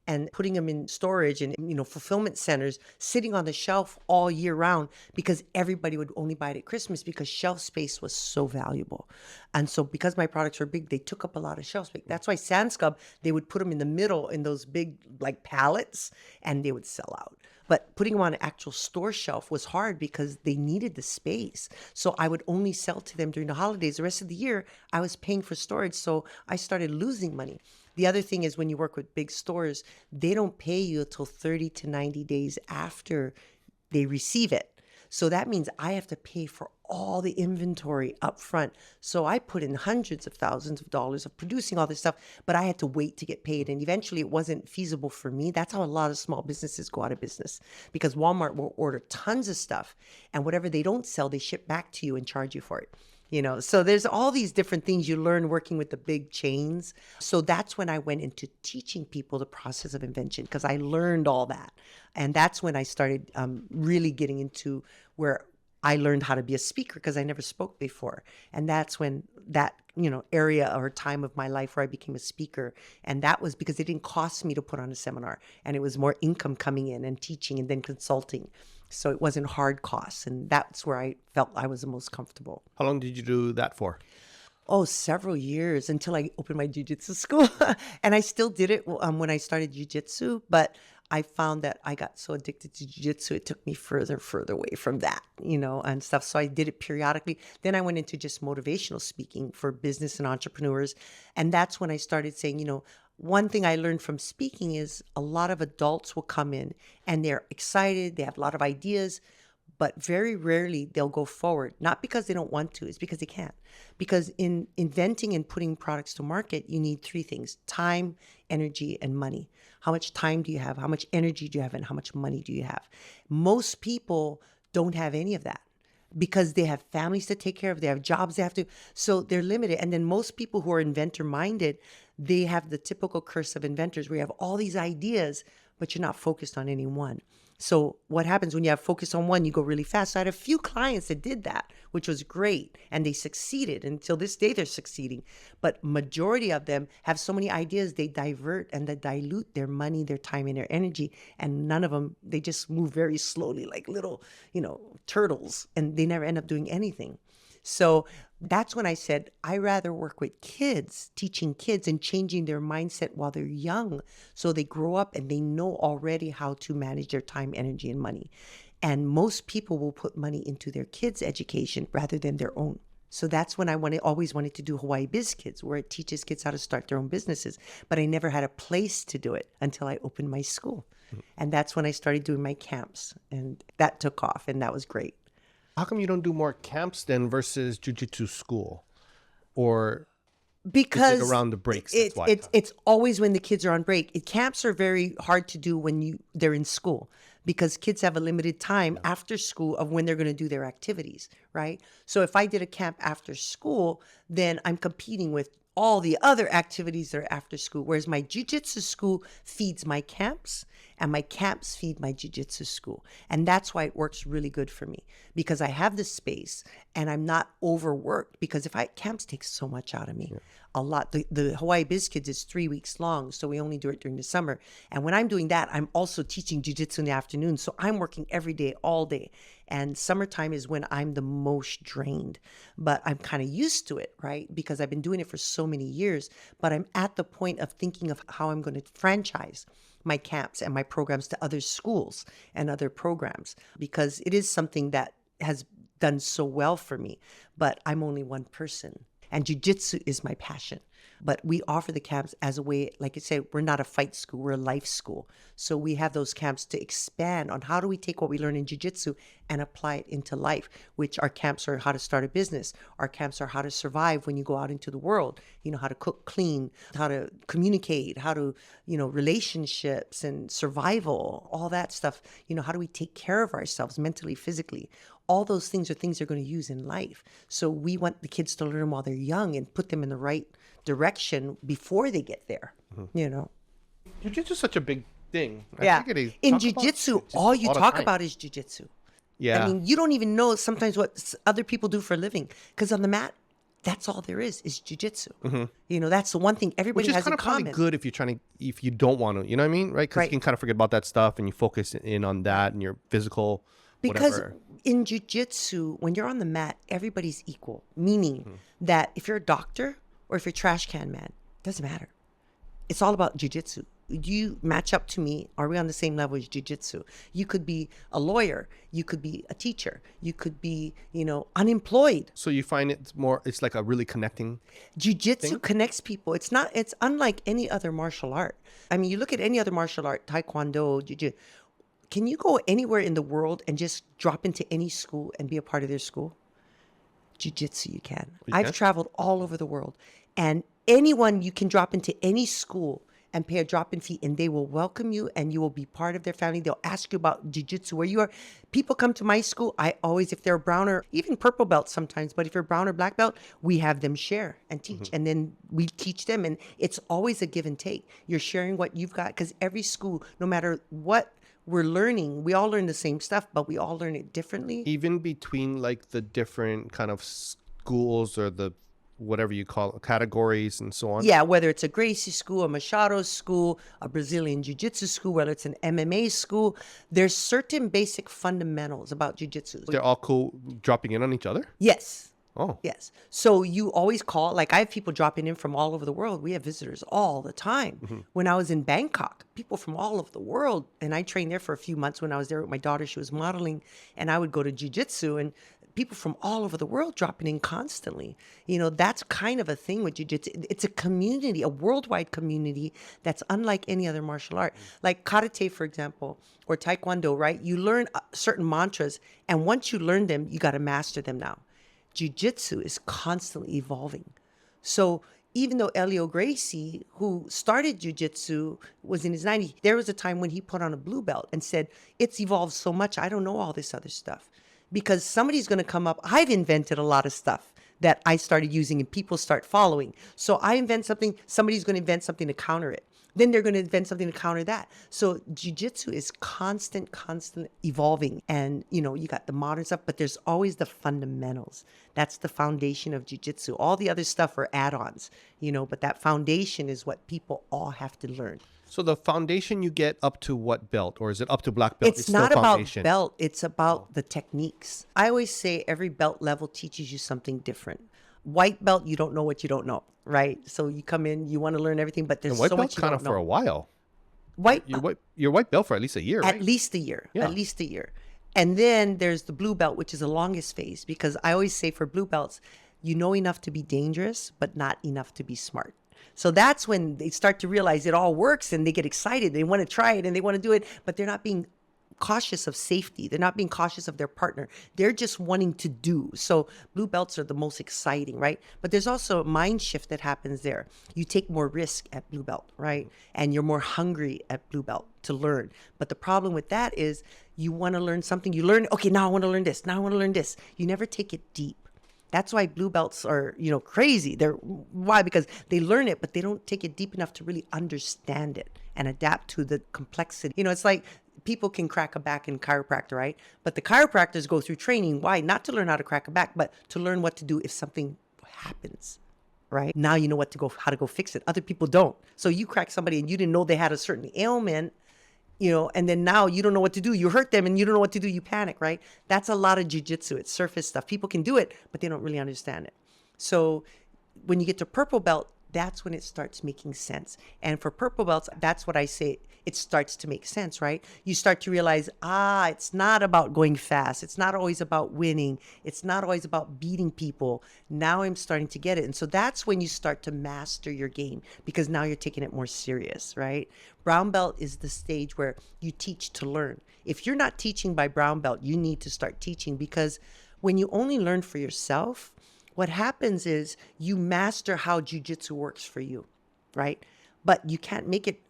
and putting them in storage and, you know, fulfillment centers sitting on the shelf all year round because everybody would only buy it at Christmas because shelf space was so valuable. And so because my products were big, they took up a lot of shelf space. That's why Sam's Club, they would put them in the middle in those big like pallets and they would sell out. But putting them on an actual store shelf was hard because they needed the space. So I would only sell to them during the holidays. The rest of the year, I was paying for storage. So I started losing money. The other thing is when you work with big stores, they don't pay you until 30 to 90 days after they receive it. So that means I have to pay for all the inventory up front. So I put in hundreds of thousands of dollars of producing all this stuff, but I had to wait to get paid. And eventually it wasn't feasible for me. That's how a lot of small businesses go out of business because Walmart will order tons of stuff and whatever they don't sell, they ship back to you and charge you for it. You know, so there's all these different things you learn working with the big chains. So that's when I went into teaching people the process of invention because I learned all that. And that's when I started really getting into where I learned how to be a speaker because I never spoke before. And that's when that, you know, area or time of my life where I became a speaker. And that was because it didn't cost me to put on a seminar. And it was more income coming in and teaching and then consulting. So it wasn't hard costs. And that's where I felt I was the most comfortable. How long did you do that for? Oh, several years until I opened my jiu-jitsu school. And I still did it when I started jiu-jitsu. But I found that I got so addicted to jiu-jitsu, it took me further away from that, you know, and stuff. So I did it periodically. Then I went into just motivational speaking for business and entrepreneurs. And that's when I started saying, you know, one thing I learned from speaking is a lot of adults will come in and they're excited. They have a lot of ideas, but very rarely they'll go forward. Not because they don't want to, it's because they can't. Because in inventing and putting products to market, you need three things: time, energy, and money. How much time do you have? How much energy do you have? And how much money do you have? Most people don't have any of that because they have families to take care of. They have jobs they have to. So they're limited. And then most people who are inventor minded, they have the typical curse of inventors where you have all these ideas, but you're not focused on any one. So what happens when you have focus on one, you go really fast. So I had a few clients that did that, which was great. And they succeeded. Until this day, they're succeeding. But majority of them have so many ideas, they divert and they dilute their money, their time, and their energy. And none of them, they just move very slowly like little, turtles. And they never end up doing anything. So that's when I said, I rather work with kids, teaching kids and changing their mindset while they're young. So they grow up and they know already how to manage their time, energy, and money. And most people will put money into their kids' education rather than their own. So that's when I always wanted to do Hawaii Biz Kids, where it teaches kids how to start their own businesses. But I never had a place to do it until I opened my school. And that's when I started doing my camps. And that took off, and that was great. How come you don't do more camps then versus jiu-jitsu school? Or because is it around the breaks? It's always when the kids are on break. Camps are very hard to do when they're in school, because kids have a limited time after school of when they're going to do their activities, right? So if I did a camp after school, then I'm competing with all the other activities that are after school. Whereas my jiu-jitsu school feeds my camps, and my camps feed my jiu-jitsu school. And that's why it works really good for me, because I have the space and I'm not overworked, because camps take so much out of me. A lot. The Hawaii Biz Kids is 3 weeks long, so we only do it during the summer. And when I'm doing that, I'm also teaching jiu-jitsu in the afternoon. So I'm working every day, all day. And summertime is when I'm the most drained. But I'm kind of used to it, right? Because I've been doing it for so many years. But I'm at the point of thinking of how I'm going to franchise my camps and my programs to other schools and other programs, because it is something that has done so well for me. But I'm only one person. And jiu-jitsu is my passion. But we offer the camps as a way, like I said, we're not a fight school, we're a life school. So we have those camps to expand on how do we take what we learn in jiu-jitsu and apply it into life, which our camps are how to start a business. Our camps are how to survive when you go out into the world, how to cook, clean, how to communicate, how to, relationships and survival, all that stuff. How do we take care of ourselves mentally, physically? All those things are things they're going to use in life. So we want the kids to learn while they're young and put them in the right direction before they get there, Jiu-jitsu is such a big thing. In jiu-jitsu, all you talk about is jiu-jitsu. Yeah. I mean, you don't even know sometimes what other people do for a living, because on the mat, that's all there is jiu-jitsu. That's the one thing everybody has in common. Which is kind of probably good if you don't want to, you know what I mean? Right? Because you can kind of forget about that stuff and you focus in on that and your physical whatever. In jiu-jitsu, when you're on the mat, everybody's equal, meaning that if you're a doctor or if you're a trash can man, doesn't matter. It's all about jiu-jitsu. You match up to me. Are we on the same level as jiu-jitsu? You could be a lawyer. You could be a teacher. You could be, unemployed. So you find it's like a really connecting Jiu-jitsu thing? connects people. It's unlike any other martial art. I mean, you look at any other martial art, taekwondo, jiu-jitsu. Can you go anywhere in the world and just drop into any school and be a part of their school? Jiu-jitsu, you can. I've traveled all over the world, and anyone, you can drop into any school and pay a drop-in fee, and they will welcome you, and you will be part of their family. They'll ask you about jiu-jitsu, where you are. People come to my school. I always, if they're brown or even purple belt sometimes, but if you're brown or black belt, we have them share and teach, and then we teach them, and it's always a give and take. You're sharing what you've got, because every school, no matter what we're learning, we all learn the same stuff, but we all learn it differently. Even between like the different kind of schools or the whatever you call it, categories and so on. Yeah, whether it's a Gracie school, a Machado school, a Brazilian Jiu-Jitsu school, whether it's an MMA school, there's certain basic fundamentals about Jiu-Jitsu. They're all cool dropping in on each other? Yes. Oh. Yes. So you always call, like I have people dropping in from all over the world. We have visitors all the time. When I was in Bangkok, people from all over the world, and I trained there for a few months when I was there with my daughter. She was modeling, and I would go to jiu-jitsu, and people from all over the world dropping in constantly. That's kind of a thing with jiu-jitsu. It's a community, a worldwide community that's unlike any other martial art. Like karate, for example, or taekwondo, right? You learn certain mantras, and once you learn them, you got to master them now. Jiu-jitsu is constantly evolving. So even though Elio Gracie, who started jiu-jitsu, was in his 90s, there was a time when he put on a blue belt and said, it's evolved so much, I don't know all this other stuff. Because somebody's going to come up, I've invented a lot of stuff that I started using and people start following. So I invent something, somebody's going to invent something to counter it. Then they're going to invent something to counter that. So jiu-jitsu is constant evolving. And, you got the modern stuff, but there's always the fundamentals. That's the foundation of jiu-jitsu. All the other stuff are add-ons, but that foundation is what people all have to learn. So the foundation you get up to what belt? Or is it up to black belt? It's not about belt. It's about the techniques. I always say every belt level teaches you something different. White belt, you don't know what you don't know, right? So you come in, you want to learn everything, but there's so much you don't know. White belt kind of for a while. You're white belt for at least a year, right? At least a year. Yeah. At least a year. And then there's the blue belt, which is the longest phase, because I always say for blue belts, you know enough to be dangerous, but not enough to be smart. So that's when they start to realize it all works and they get excited. They want to try it and they want to do it, but they're not being cautious of safety. They're not being cautious of their partner. They're just wanting to do. So blue belts are the most exciting, right? But there's also a mind shift that happens there. You take more risk at blue belt, right? And you're more hungry at blue belt to learn. But the problem with that is you want to learn something. You learn, okay, now I want to learn this. Now I want to learn this. You never take it deep. That's why blue belts are, crazy. Why? Because they learn it, but they don't take it deep enough to really understand it and adapt to the complexity. It's like people can crack a back in chiropractor, right? But the chiropractors go through training. Why? Not to learn how to crack a back, but to learn what to do if something happens, right? Now you know how to go fix it. Other people don't. So you crack somebody and you didn't know they had a certain ailment, and then now you don't know what to do. You hurt them and you don't know what to do. You panic, right? That's a lot of jiu-jitsu. It's surface stuff. People can do it, but they don't really understand it. So when you get to purple belt, that's when it starts making sense. And for purple belts, that's what I say, it starts to make sense, right? You start to realize, it's not about going fast. It's not always about winning. It's not always about beating people. Now I'm starting to get it. And so that's when you start to master your game, because now you're taking it more serious, right? Brown belt is the stage where you teach to learn. If you're not teaching by brown belt, you need to start teaching, because when you only learn for yourself, what happens is you master how jiu-jitsu works for you, right? But you can't make it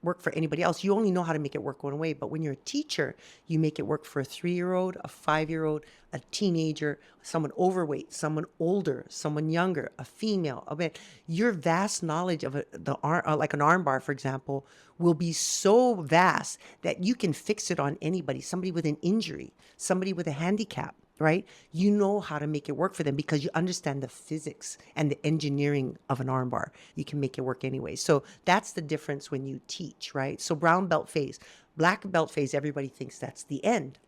work for anybody else. You only know how to make it work one way. But when you're a teacher, you make it work for a 3-year-old, a 5-year-old, a teenager, someone overweight, someone older, someone younger, a female. I mean, your vast knowledge of like an arm bar, for example, will be so vast that you can fix it on anybody, somebody with an injury, somebody with a handicap. Right? You know how to make it work for them because you understand the physics and the engineering of an armbar. You can make it work anyway. So that's the difference when you teach, right? So brown belt phase, black belt phase, everybody thinks that's the end.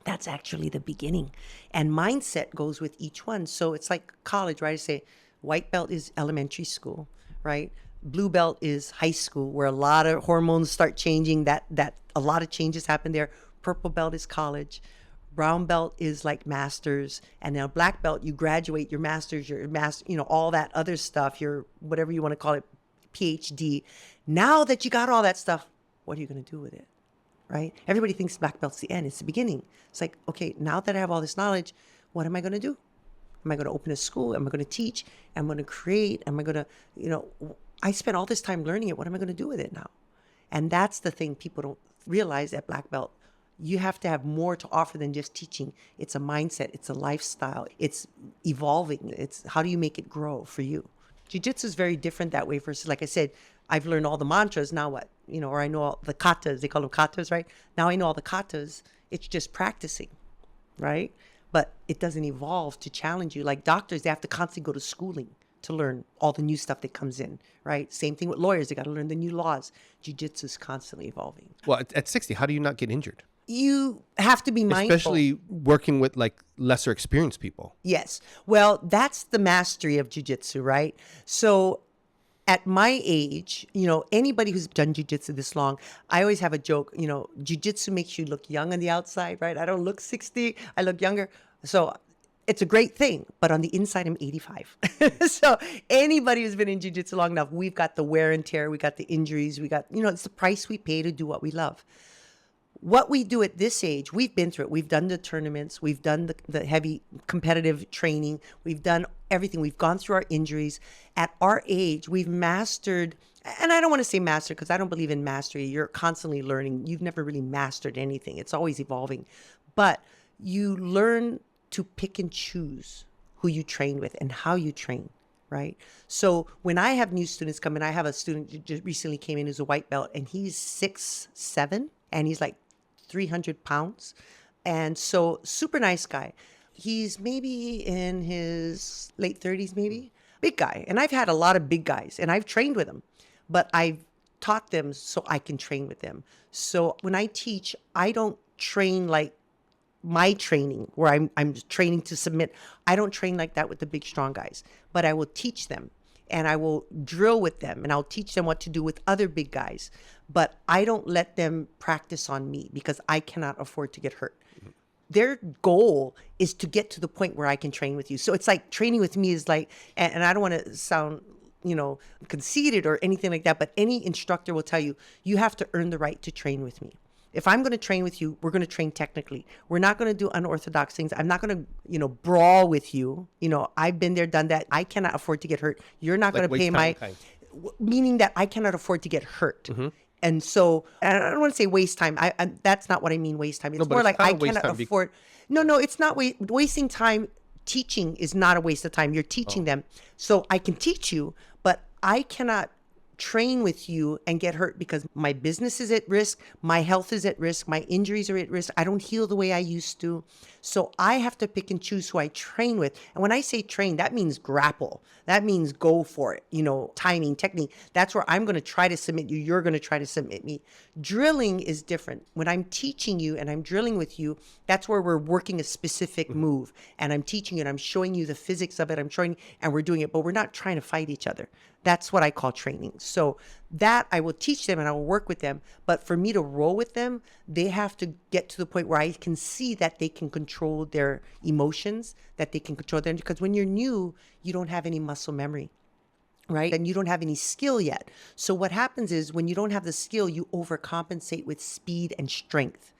That's actually the beginning. And mindset goes with each one. So it's like college, right? I say white belt is elementary school, right? Blue belt is high school, where a lot of hormones start changing. That a lot of changes happen there. Purple belt is college. Brown belt is like masters, and now black belt, you graduate your masters, your master, all that other stuff, your whatever you want to call it, PhD. Now that you got all that stuff, what are you going to do with it, right? Everybody thinks black belt's the end. It's the beginning. It's like, okay, now that I have all this knowledge, what am I going to do? Am I going to open a school? Am I going to teach? Am I going to create? Am I going to, I spent all this time learning it. What am I going to do with it now? And that's the thing people don't realize at black belt. You have to have more to offer than just teaching. It's a mindset. It's a lifestyle. It's evolving. It's how do you make it grow for you? Jiu-jitsu is very different that way versus, like I said, I've learned all the mantras. Now what? Or I know all the katas. They call them katas, right? Now I know all the katas. It's just practicing, right? But it doesn't evolve to challenge you. Like doctors, they have to constantly go to schooling to learn all the new stuff that comes in, right? Same thing with lawyers. They got to learn the new laws. Jiu-jitsu is constantly evolving. Well, at 60, how do you not get injured? You have to be mindful. Especially working with like lesser experienced people. Yes. Well, that's the mastery of jiu-jitsu, right? So at my age, anybody who's done jiu-jitsu this long, I always have a joke, jiu-jitsu makes you look young on the outside, right? I don't look 60, I look younger. So it's a great thing, but on the inside, I'm 85. So anybody who's been in jiu-jitsu long enough, we've got the wear and tear, we got the injuries, we got, it's the price we pay to do what we love. What we do at this age, we've been through it. We've done the tournaments. We've done the heavy competitive training. We've done everything. We've gone through our injuries. At our age, we've mastered, and I don't want to say master because I don't believe in mastery. You're constantly learning. You've never really mastered anything. It's always evolving. But you learn to pick and choose who you train with and how you train, right? So when I have new students come in, I have a student who just recently came in who's a white belt, and he's 6'7", and he's like 300 pounds. And so super nice guy. He's maybe in his late 30s, maybe. Big guy. And I've had a lot of big guys, and I've trained with them, but I've taught them so I can train with them. So when I teach, I don't train like my training where I'm training to submit. I don't train like that with the big, strong guys, but I will teach them and I will drill with them and I'll teach them what to do with other big guys. But I don't let them practice on me because I cannot afford to get hurt. Their goal is to get to the point where I can train with you. So it's like training with me is like, and I don't want to sound, conceited or anything like that, but any instructor will tell you, you have to earn the right to train with me. If I'm going to train with you, we're going to train technically. We're not going to do unorthodox things. I'm not going to, brawl with you. I've been there, done that. I cannot afford to get hurt. You're not going to pay my, meaning that I cannot afford to get hurt. Mm-hmm. And so, and I don't want to say waste time. That's not what I mean, waste time. It's more like I cannot afford. No, it's not wasting time. Teaching is not a waste of time. You're teaching them. So I can teach you, but I cannot train with you and get hurt because my business is at risk, my health is at risk, my injuries are at risk. I don't heal the way I used to. So I have to pick and choose who I train with. And when I say train, that means grapple. That means go for it, timing, technique. That's where I'm going to try to submit you. You're going to try to submit me. Drilling is different. When I'm teaching you and I'm drilling with you, that's where we're working a specific move. And I'm teaching you and I'm showing you the physics of it. I'm showing, and we're doing it, but we're not trying to fight each other. That's what I call training. So that I will teach them and I will work with them. But for me to roll with them, they have to get to the point where I can see that they can control their emotions, that they can control them. Because when you're new, you don't have any muscle memory, right? And you don't have any skill yet. So what happens is when you don't have the skill, you overcompensate with speed and strength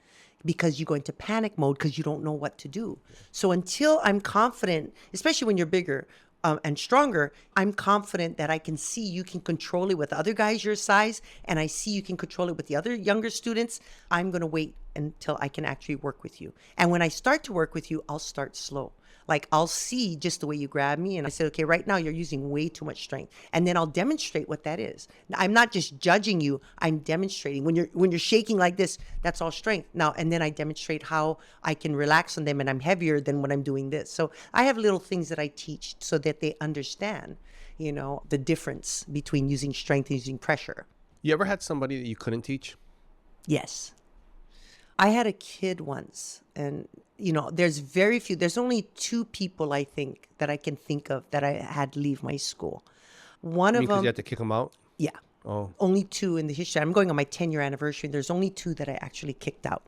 because you go into panic mode because you don't know what to do. So until I'm confident, especially when you're bigger, and stronger, I'm confident that I can see you can control it with other guys your size, and I see you can control it with the other younger students. I'm going to wait until I can actually work with you. And when I start to work with you, I'll start slow. Like I'll see just the way you grab me and I said, okay, right now you're using way too much strength. And then I'll demonstrate what that is. I'm not just judging you, I'm demonstrating. When you're shaking like this, that's all strength. Now, and then I demonstrate how I can relax on them and I'm heavier than when I'm doing this. So I have little things that I teach so that they understand, the difference between using strength and using pressure. You ever had somebody that you couldn't teach? Yes. I had a kid once and there's only two people I think that I can think of that I had leave my school. One of them, because you had to kick them out? Yeah. Oh. Only two in the history. I'm going on my 10-year anniversary. And there's only two that I actually kicked out.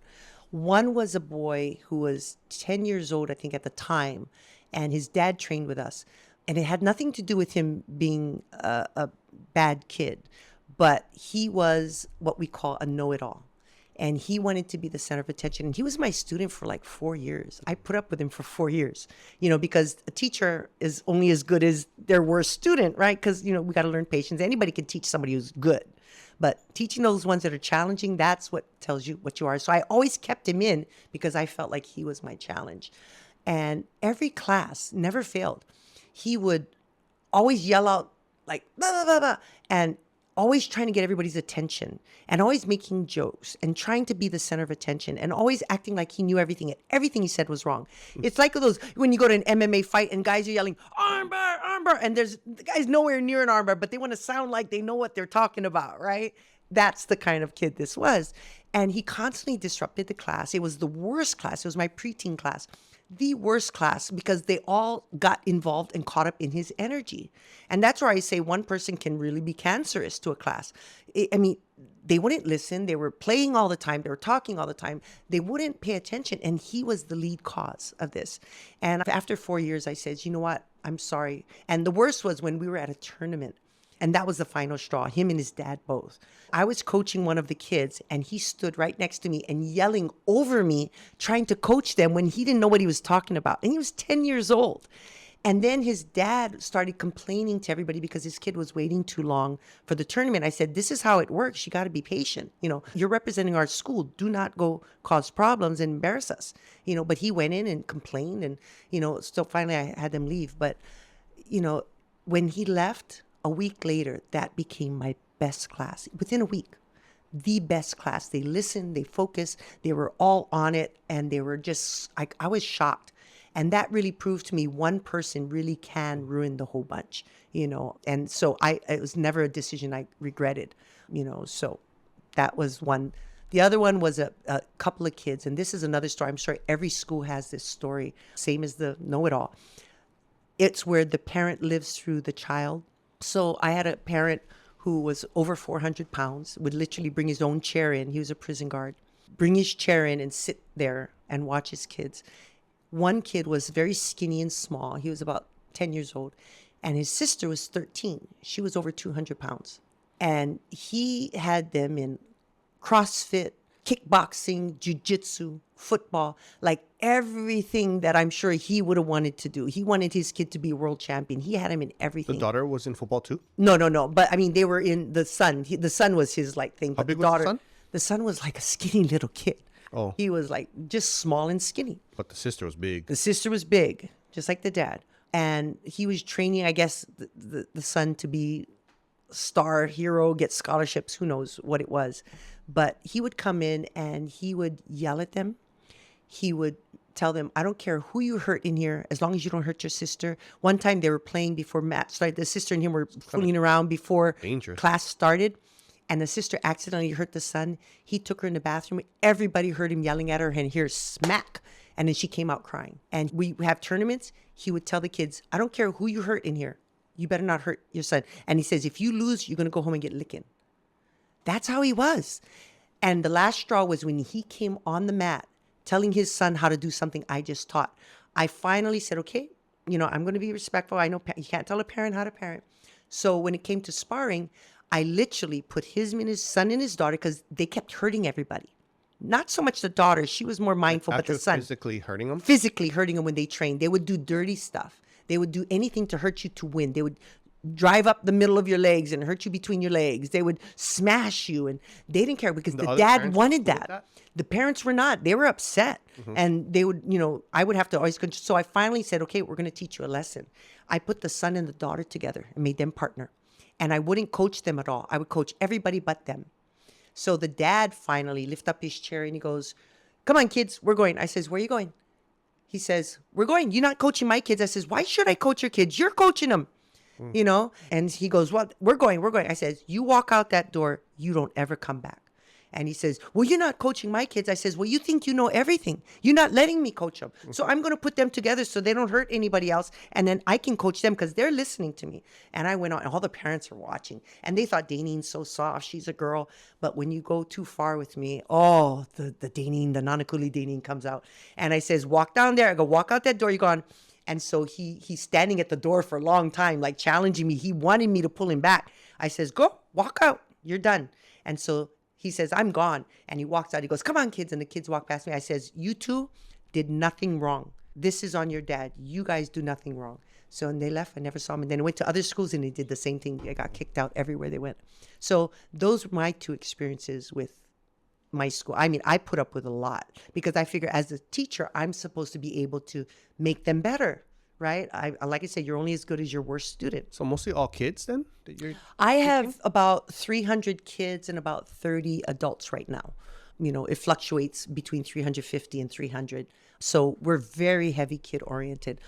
One was a boy who was 10 years old, I think at the time, and his dad trained with us. And it had nothing to do with him being a bad kid, but he was what we call a know-it-all. And he wanted to be the center of attention. And he was my student for like 4 years. I put up with him for 4 years, because a teacher is only as good as their worst student, right? Because, we got to learn patience. Anybody can teach somebody who's good. But teaching those ones that are challenging, that's what tells you what you are. So I always kept him in because I felt like he was my challenge. And every class never failed. He would always yell out like, blah, blah, blah, blah. And always trying to get everybody's attention and always making jokes and trying to be the center of attention and always acting like he knew everything and everything he said was wrong. It's like those, when you go to an MMA fight and guys are yelling, armbar, armbar, and the guy's nowhere near an armbar, but they want to sound like they know what they're talking about, right? That's the kind of kid this was. And he constantly disrupted the class. It was the worst class. It was my preteen class. The worst class because they all got involved and caught up in his energy. And that's where I say one person can really be cancerous to a class. They wouldn't listen. They were playing all the time. They were talking all the time. They wouldn't pay attention. And he was the lead cause of this. And after 4 years, I said, you know what? I'm sorry. And the worst was when we were at a tournament. And that was the final straw, him and his dad both. I was coaching one of the kids and he stood right next to me and yelling over me, trying to coach them when he didn't know what he was talking about. And he was 10 years old. And then his dad started complaining to everybody because his kid was waiting too long for the tournament. I said, this is how it works. You got to be patient. You're representing our school. Do not go cause problems and embarrass us. But he went in and complained and, so finally I had them leave. But, when he left, a week later, that became my best class. Within a week, the best class. They listened, they focused, they were all on it, and they were just, I was shocked. And that really proved to me one person really can ruin the whole bunch, you know. And so it was never a decision I regretted, you know. So that was one. The other one was a couple of kids, and this is another story. I'm sure every school has this story, same as the know-it-all. It's where the parent lives through the child. So I had a parent who was over 400 pounds, would literally bring his own chair in. He was a prison guard. Bring his chair in and sit there and watch his kids. One kid was very skinny and small. He was about 10 years old. And his sister was 13. She was over 200 pounds. And he had them in CrossFit, kickboxing, jiu-jitsu, football, like everything that I'm sure he would have wanted to do. He wanted his kid to be a world champion. He had him in everything. The daughter was in football too? No. But I mean, they were in the son. The son was his like thing. How But big the was daughter, the son? The son was like a skinny little kid. Oh. He was like just small and skinny. But the sister was big. The sister was big, just like the dad. And he was training, I guess, the son to be star hero, get scholarships, who knows what it was. But he would come in and he would yell at them. He would tell them, I don't care who you hurt in here, as long as you don't hurt your sister. One time they were playing before match started. The sister and him were fooling around before dangerous. Class started. And the sister accidentally hurt the son. He took her in the bathroom. Everybody heard him yelling at her and hear smack. And then she came out crying. And we have tournaments. He would tell the kids, I don't care who you hurt in here. You better not hurt your son. And he says, if you lose, you're going to go home and get licking. That's how he was. And the last straw was when he came on the mat telling his son how to do something I just taught. I finally said, okay, you know, I'm going to be respectful. I know you can't tell a parent how to parent. So when it came to sparring, I literally put his son and his daughter, because they kept hurting everybody. Not so much the daughter. She was more mindful, but the son. Physically hurting them? Physically hurting them when they trained. They would do dirty stuff. They would do anything to hurt you to win. They would drive up the middle of your legs and hurt you between your legs. They would smash you, and they didn't care because the dad wanted that. The parents were not. They were upset. And they would, you know, I would have to always. So I finally said, okay, we're going to teach you a lesson. I put the son and the daughter together and made them partner. And I wouldn't coach them at all. I would coach everybody but them. So the dad finally lifted up his chair and he goes, come on, kids, we're going. I says, where are you going? He says, we're going. You're not coaching my kids. I says, why should I coach your kids? You're coaching them, you know? And he goes, well, we're going. I says, you walk out that door, you don't ever come back. And he says, well, you're not coaching my kids. I says, well, you think you know everything. You're not letting me coach them. So I'm going to put them together so they don't hurt anybody else. And then I can coach them because they're listening to me. And I went on, and all the parents are watching. And they thought, Daynin's so soft. She's a girl. But when you go too far with me, oh, the Daynin, the Nanakuli Daynin comes out. And I says, walk down there. I go, walk out that door. You're gone. And so he's standing at the door for a long time, like challenging me. He wanted me to pull him back. I says, go, walk out. You're done. And so he says, I'm gone. And he walks out. He goes, come on, kids. And the kids walk past me. I says, you two did nothing wrong. This is on your dad. You guys do nothing wrong. So, and they left. I never saw them. And then I went to other schools and they did the same thing. They got kicked out everywhere they went. So those were my two experiences with my school. I mean, I put up with a lot because I figure as a teacher, I'm supposed to be able to make them better. Right? Like I said, you're only as good as your worst student. So mostly all kids then? I have about 300 kids and about 30 adults right now. You know, it fluctuates between 350 and 300. So we're very heavy kid oriented.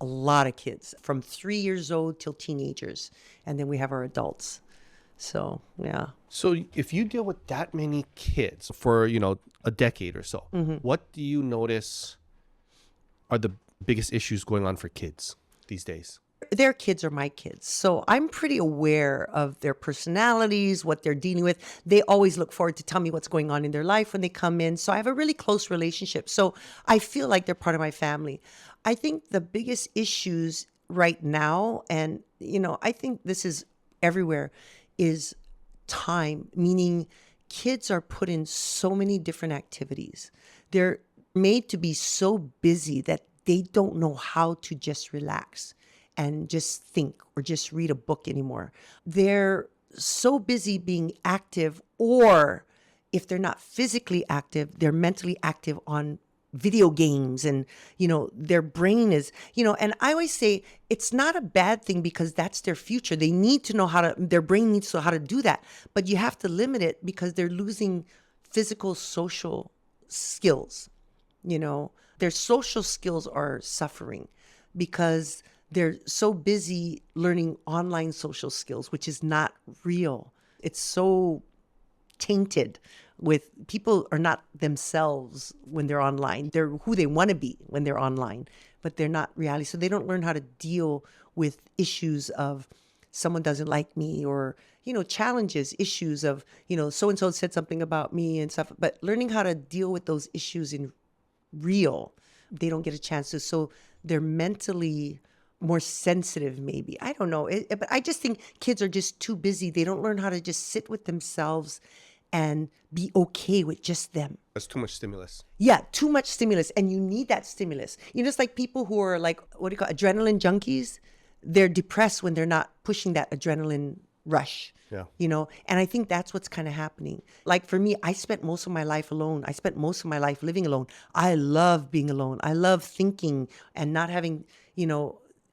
A lot of kids from 3 years old till teenagers. And then we have our adults. So, yeah. So if you deal with that many kids for, you know, a decade or so, what do you notice are the biggest issues going on for kids these days? Their kids are my kids. So I'm pretty aware of their personalities, what they're dealing with. They always look forward to tell me what's going on in their life when they come in. So I have a really close relationship. So I feel like they're part of my family. I think the biggest issues right now, and, you know, I think this is everywhere, is time, meaning kids are put in so many different activities. They're made to be so busy that they don't know how to just relax and just think or just read a book anymore. They're so busy being active, or if they're not physically active, they're mentally active on video games and, their brain is, and I always say it's not a bad thing because that's their future. They need to know their brain needs to know how to do that. But you have to limit it because they're losing physical, social skills. Their social skills are suffering because they're so busy learning online social skills, which is not real. It's so tainted with people are not themselves when they're online. They're who they want to be when they're online, but they're not reality. So they don't learn how to deal with issues of someone doesn't like me or, challenges, issues of, so-and-so said something about me and stuff, but learning how to deal with those issues in real, they don't get a chance to. So they're mentally more sensitive, maybe. I don't know. But I just think kids are just too busy. They don't learn how to just sit with themselves and be okay with just them. That's too much stimulus. Yeah, too much stimulus. And you need that stimulus. It's like people who are like, what do you call adrenaline junkies? They're depressed when they're not pushing that adrenaline rush. Yeah. And I think that's what's kind of happening. Like for me, I spent most of my life alone. I spent most of my life living alone. I love being alone. I love thinking and not having,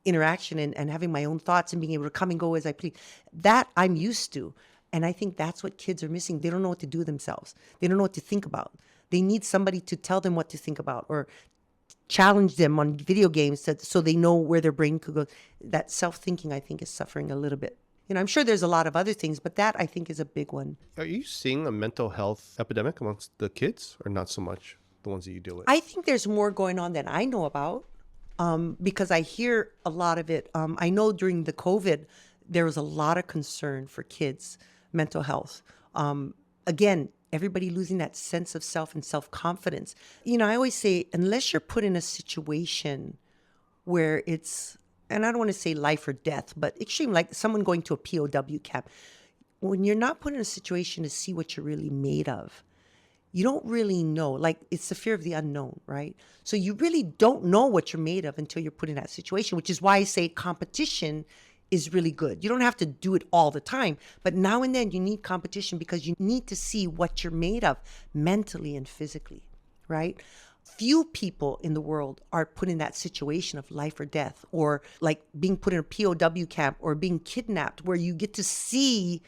interaction and having my own thoughts and being able to come and go as I please. That I'm used to. And I think that's what kids are missing. They don't know what to do themselves. They don't know what to think about. They need somebody to tell them what to think about or challenge them on video games so they know where their brain could go. That self-thinking, I think, is suffering a little bit. I'm sure there's a lot of other things, but that I think is a big one. Are you seeing a mental health epidemic amongst the kids or not so much, the ones that you deal with? I think there's more going on than I know about because I hear a lot of it. I know during the COVID, there was a lot of concern for kids' mental health. Again, everybody losing that sense of self and self-confidence. I always say, unless you're put in a situation where it's, and I don't want to say life or death, but extreme, like someone going to a POW camp, when you're not put in a situation to see what you're really made of, you don't really know. Like, it's the fear of the unknown, right? So you really don't know what you're made of until you're put in that situation, which is why I say competition is really good. You don't have to do it all the time, but now and then you need competition because you need to see what you're made of mentally and physically, right? Few people in the world are put in that situation of life or death, or like being put in a POW camp or being kidnapped, where you get to see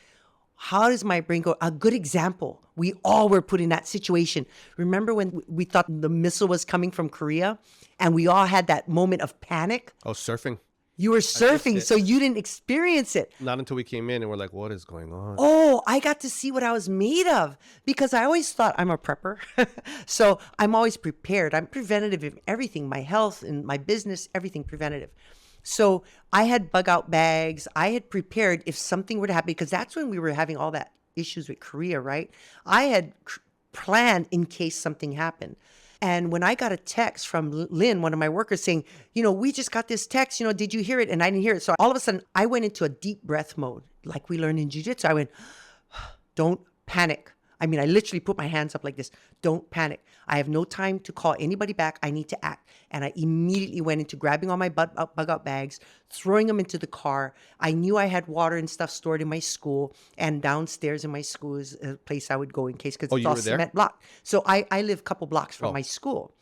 how does my brain go. A good example, we all were put in that situation. Remember when we thought the missile was coming from Korea and we all had that moment of panic? Oh, surfing. You were surfing, so you didn't experience it. Not until we came in and we're like, what is going on? Oh, I got to see what I was made of because I always thought I'm a prepper. So I'm always prepared. I'm preventative in everything, my health and my business, everything preventative. So I had bug out bags. I had prepared if something were to happen, because that's when we were having all that issues with Korea, right? I had planned in case something happened. And when I got a text from Lynn, one of my workers, saying, we just got this text, did you hear it? And I didn't hear it. So all of a sudden I went into a deep breath mode, like we learned in Jiu Jitsu. I went, don't panic. I mean, I literally put my hands up like this. Don't panic. I have no time to call anybody back. I need to act. And I immediately went into grabbing all my bug out bags, throwing them into the car. I knew I had water and stuff stored in my school, and downstairs in my school is a place I would go in case, because it's all cement block. So I live a couple blocks from my school.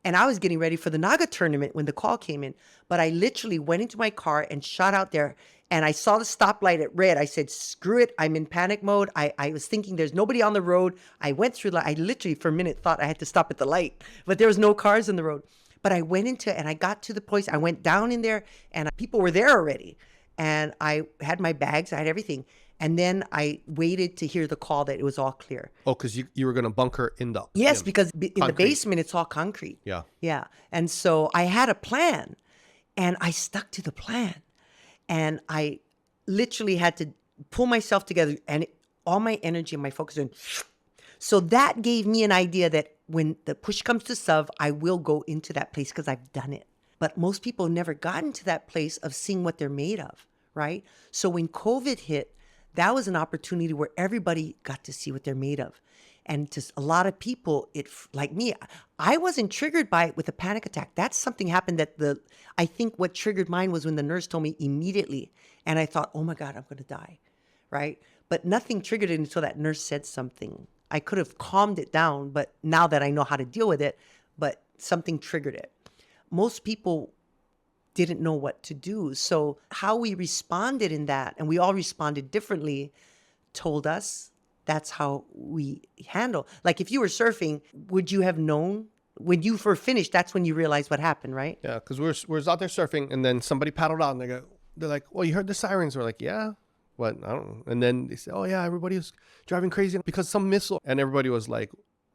And I was getting ready for the Naga tournament when the call came in. But I literally went into my car and shot out there. And I saw the stoplight at red. I said, screw it. I'm in panic mode. I was thinking there's nobody on the road. I went through, I literally for a minute thought I had to stop at the light. But there was no cars on the road. But I went into, and I got to the place. I went down in there, and people were there already. And I had my bags. I had everything. And then I waited to hear the call that it was all clear. Oh, because you were going to bunker in the... Yes, because in the basement, it's all concrete. Yeah. Yeah. And so I had a plan, and I stuck to the plan. And I literally had to pull myself together and all my energy and my focus. So that gave me an idea that when the push comes to shove, I will go into that place because I've done it. But most people never gotten to that place of seeing what they're made of, right? So when COVID hit, that was an opportunity where everybody got to see what they're made of. And to a lot of people, like me, I wasn't triggered by it with a panic attack. That's something happened I think what triggered mine was when the nurse told me immediately. And I thought, oh my God, I'm going to die, right? But nothing triggered it until that nurse said something. I could have calmed it down, but now that I know how to deal with it, but something triggered it. Most people didn't know what to do. So how we responded in that, and we all responded differently, told us that's how we handle. Like if you were surfing, would you have known when you were finished? That's when you realized what happened, right? Yeah, because we're out there surfing, and then somebody paddled out, and they're like, "Well, you heard the sirens?" We're like, "Yeah." What? I don't know. And then they say, "Oh yeah, everybody was driving crazy because some missile," and everybody was like,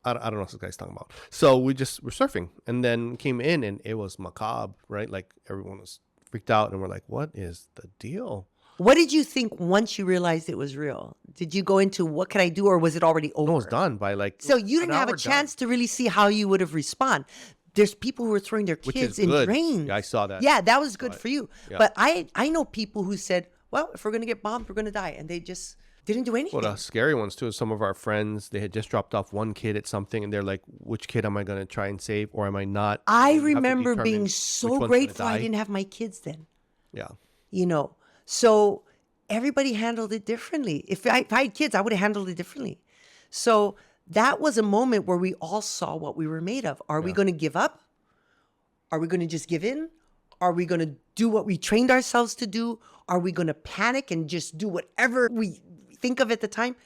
I don't know what this guy's talking about. So we just were surfing, and then came in, and it was macabre, right? Like everyone was freaked out, and we're like, "What is the deal?" What did you think once you realized it was real? Did you go into what could I do, or was it already over? No, it was done by like. So you an didn't have a hour chance done, to really see how you would have responded. There's people who are throwing their which kids is in good. drains. Yeah, I saw that. Yeah, that was good for you. Yeah. But I know people who said, well, if we're going to get bombed, we're going to die. And they just didn't do anything. Well, the scary ones too is some of our friends, they had just dropped off one kid at something, and they're like, which kid am I going to try and save, or am I not? I You have to remember determine being which so one's gonna grateful I die. didn't have my kids then. Yeah. You know, so everybody handled it differently. If I had kids, I would have handled it differently. So that was a moment where we all saw what we were made of. Are we going to give up? Are we going to just give in? Are we going to do what we trained ourselves to do? Are we going to panic and just do whatever we think of at the time?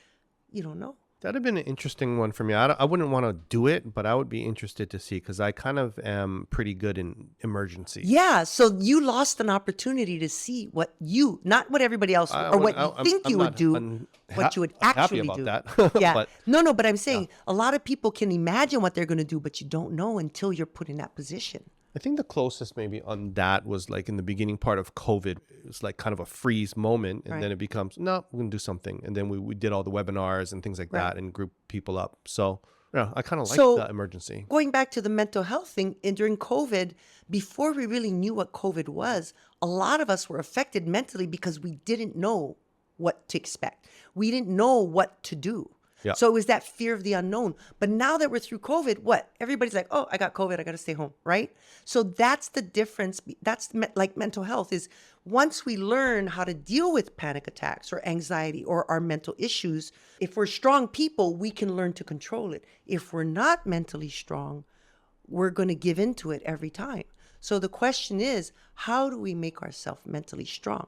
You don't know. That'd have been an interesting one for me. I wouldn't want to do it, but I would be interested to see, because I kind of am pretty good in emergency. Yeah. So you lost an opportunity to see what you, not what everybody else, or what you think you would do, what you would actually happy do. about that. Yeah. But No, but I'm saying a lot of people can imagine what they're going to do, but you don't know until you're put in that position. I think the closest maybe on that was like in the beginning part of COVID. It was like kind of a freeze moment, and then it becomes, no, we're going to do something. And then we did all the webinars and things like that and group people up. So yeah, I kind of like the emergency. Going back to the mental health thing, and during COVID, before we really knew what COVID was, a lot of us were affected mentally because we didn't know what to expect. We didn't know what to do. Yeah. So it was that fear of the unknown. But now that we're through COVID, what? Everybody's like, oh, I got COVID. I got to stay home, right? So that's the difference. That's like mental health is once we learn how to deal with panic attacks or anxiety or our mental issues, if we're strong people, we can learn to control it. If we're not mentally strong, we're going to give into it every time. So the question is, how do we make ourselves mentally strong?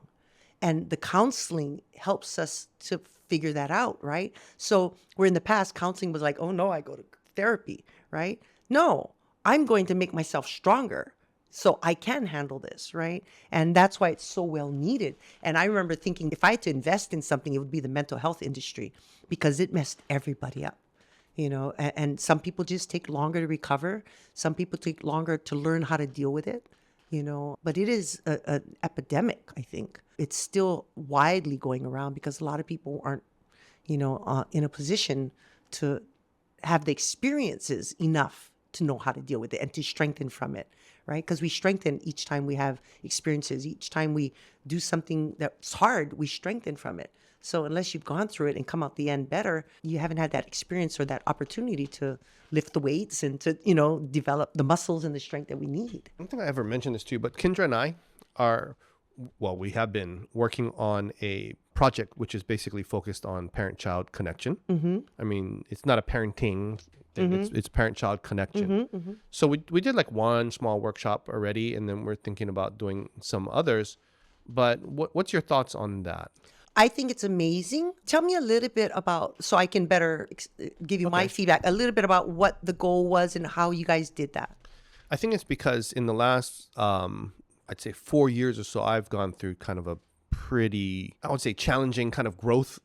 And the counseling helps us to figure that out, right? So where in the past, counseling was like, oh no, I go to therapy, right? No, I'm going to make myself stronger so I can handle this, right? And that's why it's so well needed. And I remember thinking if I had to invest in something, it would be the mental health industry because it messed everybody up. You know, and some people just take longer to recover. Some people take longer to learn how to deal with it, you know, but it is an epidemic, I think. It's still widely going around because a lot of people aren't, you know, in a position to have the experiences enough to know how to deal with it and to strengthen from it, right? Because we strengthen each time we have experiences. Each time we do something that's hard, we strengthen from it. So unless you've gone through it and come out the end better, you haven't had that experience or that opportunity to lift the weights and to, you know, develop the muscles and the strength that we need. I don't think I ever mentioned this to you, but Kendra and I we have been working on a project which is basically focused on parent-child connection. Mm-hmm. I mean, it's not a parenting thing, it's parent-child connection. Mm-hmm. So we did like one small workshop already, and then we're thinking about doing some others. But what's your thoughts on that? I think it's amazing. Tell me a little bit about, so I can better give you my feedback, a little bit about what the goal was and how you guys did that. I think it's because in the last, I'd say 4 years or so, I've gone through kind of a pretty, I would say, challenging kind of growth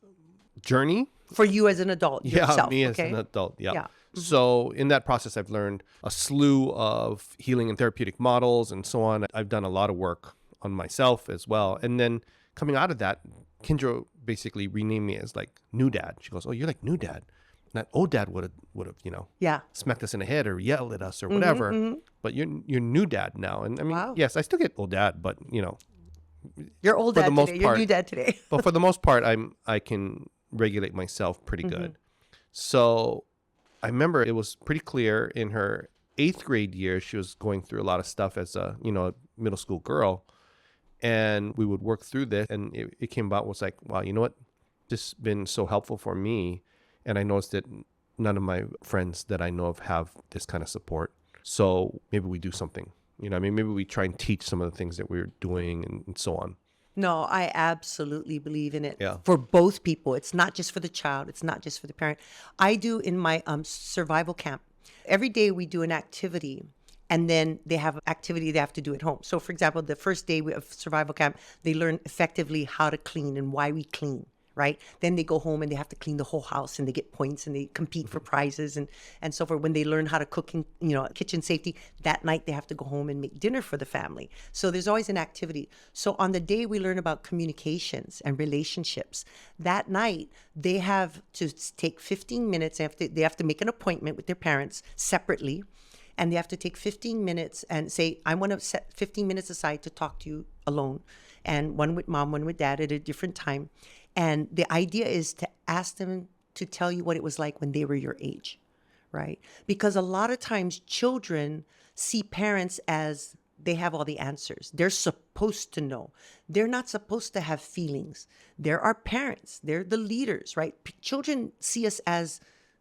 journey. For you as an adult, yourself, me as an adult, yeah. Mm-hmm. So in that process, I've learned a slew of healing and therapeutic models and so on. I've done a lot of work on myself as well. And then coming out of that, Kendra basically renamed me as like new dad. She goes, oh, you're like new dad. Not old dad would have, you know, smacked us in the head or yelled at us or whatever. Mm-hmm. But you're new dad now. And I mean, yes, I still get old dad, but you know, you're old dad today. You're new dad today. But for the most part, I can regulate myself pretty good. So I remember it was pretty clear in her 8th grade year, she was going through a lot of stuff as a, you know, a middle school girl. And we would work through this, and it came about was like, wow, you know what? This has been so helpful for me. And I noticed that none of my friends that I know of have this kind of support. So maybe we do something. You know, I mean, maybe we try and teach some of the things that we're doing and so on. No, I absolutely believe in it Yeah. for both people. It's not just for the child. It's not just for the parent. I do in my survival camp. Every day we do an activity, and then they have an activity they have to do at home. So, for example, the first day of survival camp, they learn effectively how to clean and why we clean, right? Then they go home and they have to clean the whole house, and they get points and they compete for prizes and so forth. When they learn how to cook in, kitchen safety, that night they have to go home and make dinner for the family. So there's always an activity. So on the day we learn about communications and relationships, that night they have to take 15 minutes. They have to make an appointment with their parents separately. And they have to take 15 minutes and say, I want to set 15 minutes aside to talk to you alone. And one with mom, one with dad at a different time. And the idea is to ask them to tell you what it was like when they were your age, right? Because a lot of times children see parents as they have all the answers. They're supposed to know. They're not supposed to have feelings. They're our parents. They're the leaders, right? Children see us as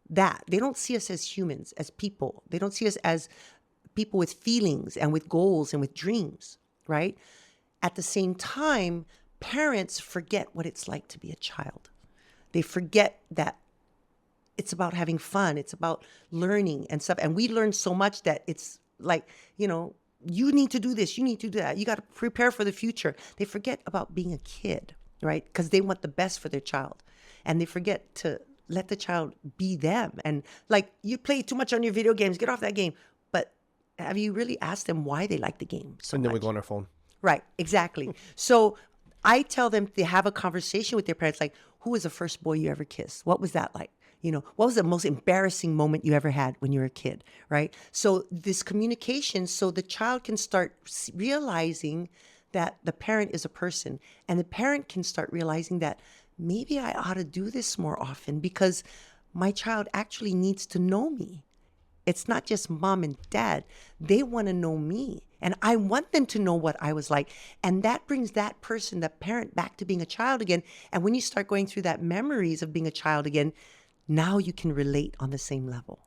that. They don't see us as humans, as people. They don't see us as people with feelings and with goals and with dreams, right? At the same time, parents forget what it's like to be a child. They forget that it's about having fun. It's about learning and stuff. And we learn so much that it's like, you need to do this. You need to do that. You got to prepare for the future. They forget about being a kid, right? Because they want the best for their child. And they forget to let the child be them. And like, you play too much on your video games, get off that game. But have you really asked them why they like the game so And then we much? go on our phone. Right, exactly. So I tell them to have a conversation with their parents, like, who was the first boy you ever kissed? What was that like? What was the most embarrassing moment you ever had when you were a kid, right? So this communication, so the child can start realizing that the parent is a person, and the parent can start realizing that maybe I ought to do this more often because my child actually needs to know me. It's not just mom and dad. They want to know me. And I want them to know what I was like. And that brings that person, that parent, back to being a child again. And when you start going through that memories of being a child again, now you can relate on the same level,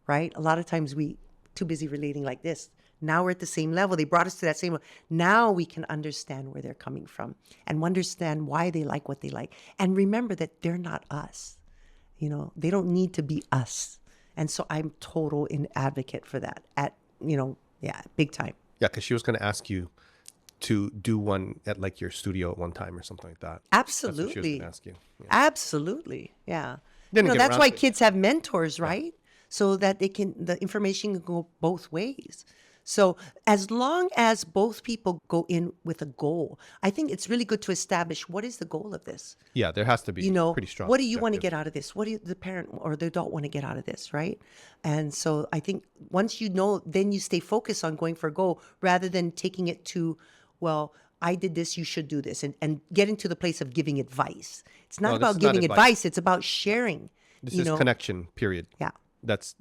right? A lot of times we too busy relating like this. Now we're at the same level. They brought us to that same level. Now we can understand where they're coming from and understand why they like what they like. And remember that they're not us. They don't need to be us. And so I'm total an advocate for that big time. Yeah, because she was going to ask you to do one at like your studio at one time or something like that. Absolutely. That's what she was going to ask you. Yeah. Absolutely. Yeah. Didn't get That's around why to it. kids have mentors, right? So that the information can go both ways. So as long as both people go in with a goal, I think it's really good to establish what is the goal of this. Yeah, there has to be pretty strong. What do you want to objective. get out of this? What do the parent or the adult want to get out of this, right? And so I think once you know, then you stay focused on going for a goal rather than taking it to, well, I did this, you should do this, and getting to the place of giving advice. It's not No, this about is not giving advice. advice. It's about sharing. This is connection, period. Yeah. That's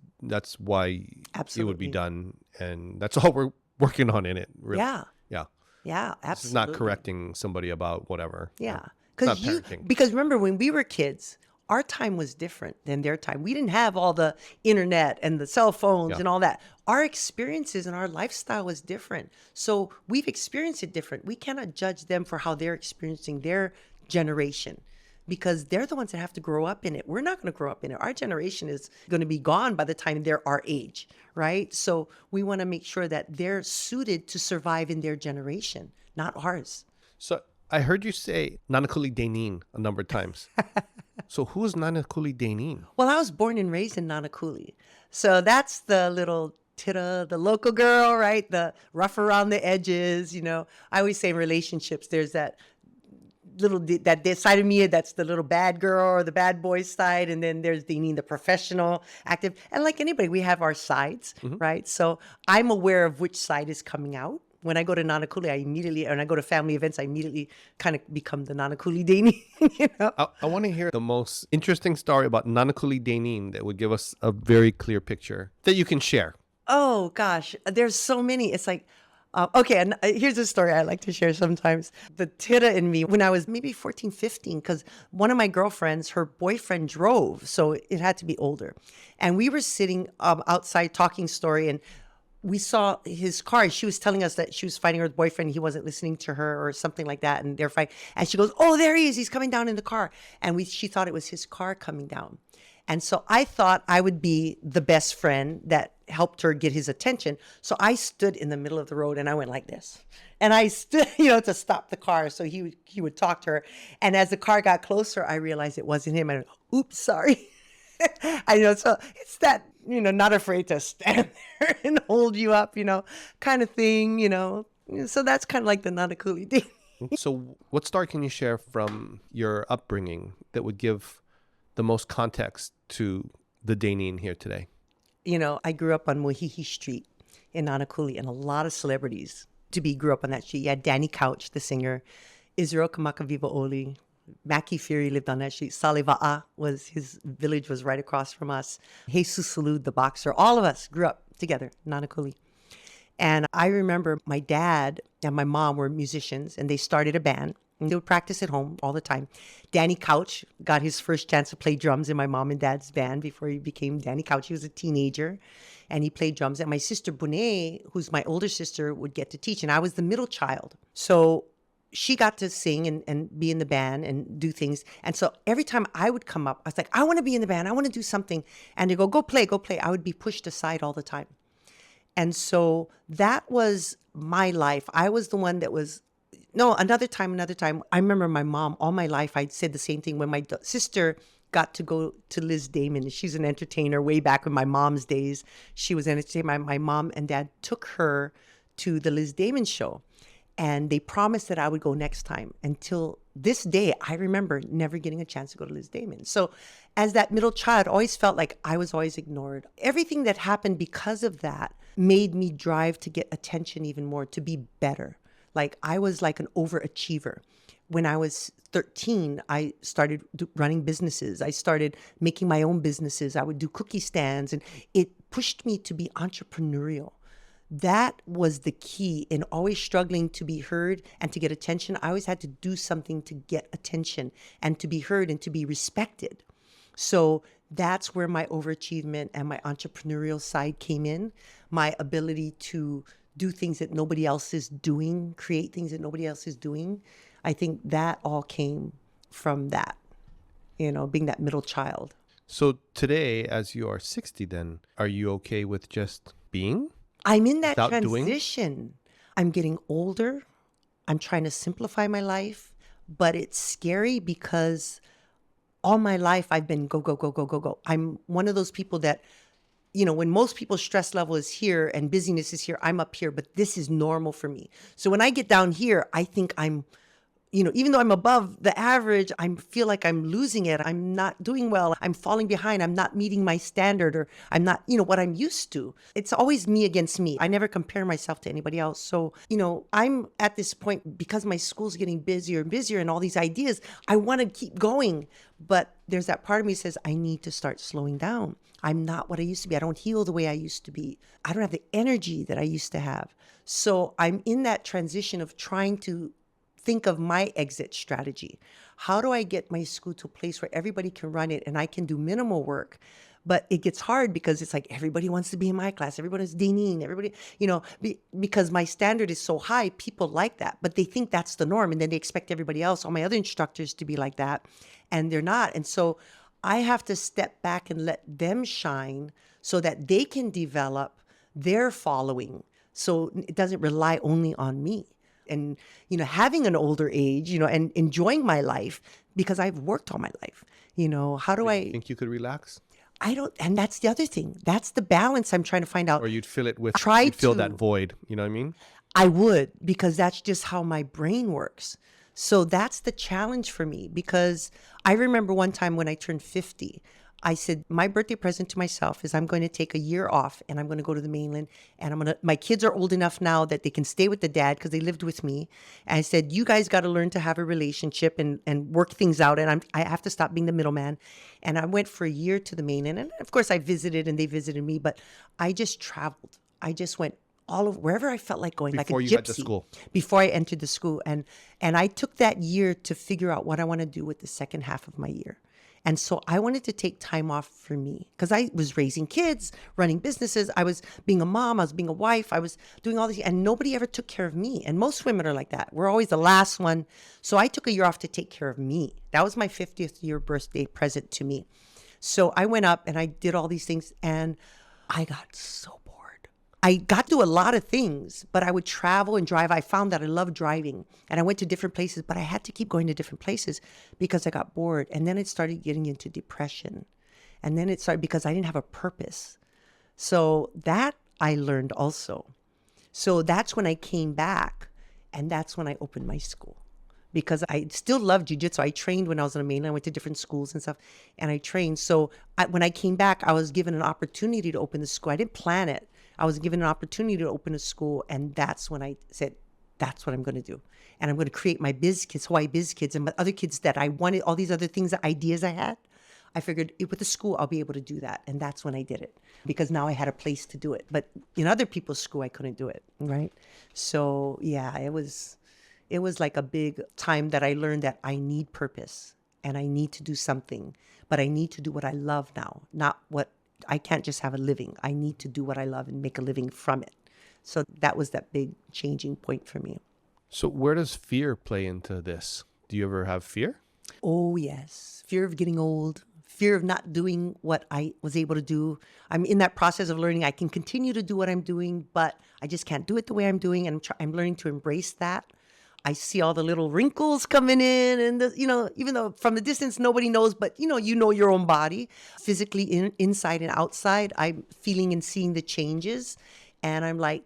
why it would be Absolutely. done. And that's all we're working on in it, really. Yeah. Yeah. Yeah, absolutely. This is not correcting somebody about whatever. Yeah. It's not parenting. Because remember when we were kids, our time was different than their time. We didn't have all the internet and the cell phones Yeah. and all that. Our experiences and our lifestyle was different. So we've experienced it different. We cannot judge them for how they're experiencing their generation because they're the ones that have to grow up in it. We're not going to grow up in it. Our generation is going to be gone by the time they're our age, right? So we want to make sure that they're suited to survive in their generation, not ours. So I heard you say Nanakuli Daynin a number of times. So who's Nanakuli Daynin? Well, I was born and raised in Nanakuli. So that's the little Tita, the local girl, right? The rough around the edges, I always say in relationships, there's that that side of me that's the little bad girl or the bad boy side, and then there's the professional, active, and like anybody, we have our sides, right? So I'm aware of which side is coming out. When I go to Nanakuli, when I go to family events, I immediately kind of become the Nanakuli Daynin, I want to hear the most interesting story about Nanakuli Daynin that would give us a very clear picture that you can share. Oh gosh, there's so many. It's like, okay, and here's a story I like to share sometimes. The Tita in me, when I was maybe 14, 15, because one of my girlfriends, her boyfriend drove, so it had to be older. And we were sitting outside talking story, and we saw his car. She was telling us that she was fighting with her boyfriend. He wasn't listening to her or something like that. And they're fighting. And she goes, oh, there he is. He's coming down in the car. And she thought it was his car coming down. And so I thought I would be the best friend that helped her get his attention. So I stood in the middle of the road and I went like this. And I stood, to stop the car so he would talk to her. And as the car got closer, I realized it wasn't him. I went, oops, sorry. I know. So it's that, not afraid to stand there and hold you up, kind of thing, So that's kind of like the Nanakuli thing. So what story can you share from your upbringing that would give the most context to the Daynin here today? I grew up on Mohihi Street in Nanakuli, and a lot of celebrities grew up on that street. You had Danny Couch, the singer, Israel Kamakaviva-Oli, Mackie Fury lived on that street. Saliva'a his village was right across from us. Jesus Salud, the boxer, all of us grew up together, Nanakuli. And I remember my dad and my mom were musicians, and they started a band. And they would practice at home all the time. Danny Couch got his first chance to play drums in my mom and dad's band before he became Danny Couch. He was a teenager, and he played drums. And my sister Bonet, who's my older sister, would get to teach. And I was the middle child. So she got to sing and be in the band and do things. And so every time I would come up, I was like, I want to be in the band. I want to do something. And they go play, go play. I would be pushed aside all the time. And so that was my life. I was the one that was, another time. I remember my mom, all my life, I'd said the same thing when my sister got to go to Liz Damon. She's an entertainer way back in my mom's days. She was an entertainer. My mom and dad took her to the Liz Damon show. And they promised that I would go next time. Until this day, I remember never getting a chance to go to Liz Damon. So as that middle child, I always felt like I was always ignored. Everything that happened because of that made me drive to get attention even more, to be better. Like I was like an overachiever. When I was 13, I started running businesses. I started making my own businesses. I would do cookie stands, and it pushed me to be entrepreneurial. That was the key in always struggling to be heard and to get attention. I always had to do something to get attention and to be heard and to be respected. So that's where my overachievement and my entrepreneurial side came in. My ability to do things that nobody else is doing, create things that nobody else is doing. I think that all came from that, being that middle child. So today, as you are 60 then, are you okay with just being? I'm in that without transition. Doing? I'm getting older. I'm trying to simplify my life, but it's scary because all my life I've been go, go, go, go, go, go. I'm one of those people that, when most people's stress level is here and busyness is here, I'm up here, but this is normal for me. So when I get down here, I think I'm, even though I'm above the average, I feel like I'm losing it. I'm not doing well. I'm falling behind. I'm not meeting my standard, or I'm not, what I'm used to. It's always me against me. I never compare myself to anybody else. So, I'm at this point because my school's getting busier and busier and all these ideas, I want to keep going. But there's that part of me that says, I need to start slowing down. I'm not what I used to be. I don't heal the way I used to be. I don't have the energy that I used to have. So I'm in that transition of trying to think of my exit strategy. How do I get my school to a place where everybody can run it and I can do minimal work? But it gets hard because it's like everybody wants to be in my class. Everybody's Daynin. Everybody, because my standard is so high, people like that. But they think that's the norm. And then they expect everybody else, all my other instructors, to be like that. And they're not. And so I have to step back and let them shine so that they can develop their following. So it doesn't rely only on me. And, having an older age, and enjoying my life because I've worked all my life, how do I think you could relax? I don't, and that's the other thing. That's the balance I'm trying to find out. Or you'd fill it with, you'd fill that void, you know what I mean? I would, because that's just how my brain works. So that's the challenge for me, because I remember one time when I turned 50, I said, my birthday present to myself is I'm going to take a year off and I'm going to go to the mainland, and my kids are old enough now that they can stay with the dad because they lived with me. And I said, you guys got to learn to have a relationship and work things out. And I have to stop being the middleman. And I went for a year to the mainland. And of course I visited and they visited me, but I just traveled. I just went all over, wherever I felt like going, Before like a you gypsy. had the school. Before I entered the school. And I took that year to figure out what I want to do with the second half of my year. And so I wanted to take time off for me because I was raising kids, running businesses. I was being a mom. I was being a wife. I was doing all these, and nobody ever took care of me. And most women are like that. We're always the last one. So I took a year off to take care of me. That was my 50th year birthday present to me. So I went up and I did all these things, and I got so bored. I got to do a lot of things, but I would travel and drive. I found that I loved driving, and I went to different places, but I had to keep going to different places because I got bored. And then it started getting into depression. And then it started because I didn't have a purpose. So that I learned also. So that's when I came back, and that's when I opened my school. Because I still loved jiu-jitsu. I trained when I was on the mainland. I went to different schools and stuff, and I trained. So when I came back, I was given an opportunity to open the school. I didn't plan it. I was given an opportunity to open a school, and that's when I said, that's what I'm going to do. And I'm going to create my biz kids, Hawaii biz kids, and my other kids that I wanted, all these other things, ideas I had. I figured with the school, I'll be able to do that. And that's when I did it, because now I had a place to do it. But in other people's school, I couldn't do it, right? So yeah, it was like a big time that I learned that I need purpose and I need to do something, but I need to do what I love now, not what I can't just have a living. I need to do what I love and make a living from it. So that was that big changing point for me. So where does fear play into this? Do you ever have fear? Oh, yes. Fear of getting old, fear of not doing what I was able to do. I'm in that process of learning. I can continue to do what I'm doing, but I just can't do it the way I'm doing. And I'm learning to embrace that. I see all the little wrinkles coming in, and even though from the distance nobody knows, but you know your own body physically, inside and outside. I'm feeling and seeing the changes, and I'm like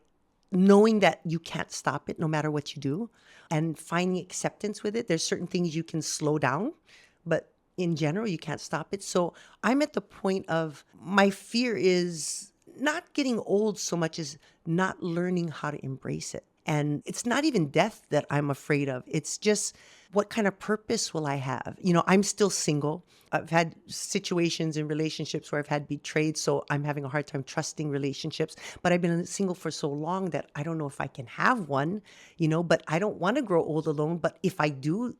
knowing that you can't stop it no matter what you do, and finding acceptance with it. There's certain things you can slow down, but in general you can't stop it. So I'm at the point of my fear is not getting old so much as not learning how to embrace it. And it's not even death that I'm afraid of. It's just, what kind of purpose will I have? I'm still single. I've had situations in relationships where I've had betrayed, so I'm having a hard time trusting relationships. But I've been single for so long that I don't know if I can have one, but I don't want to grow old alone. But if I do,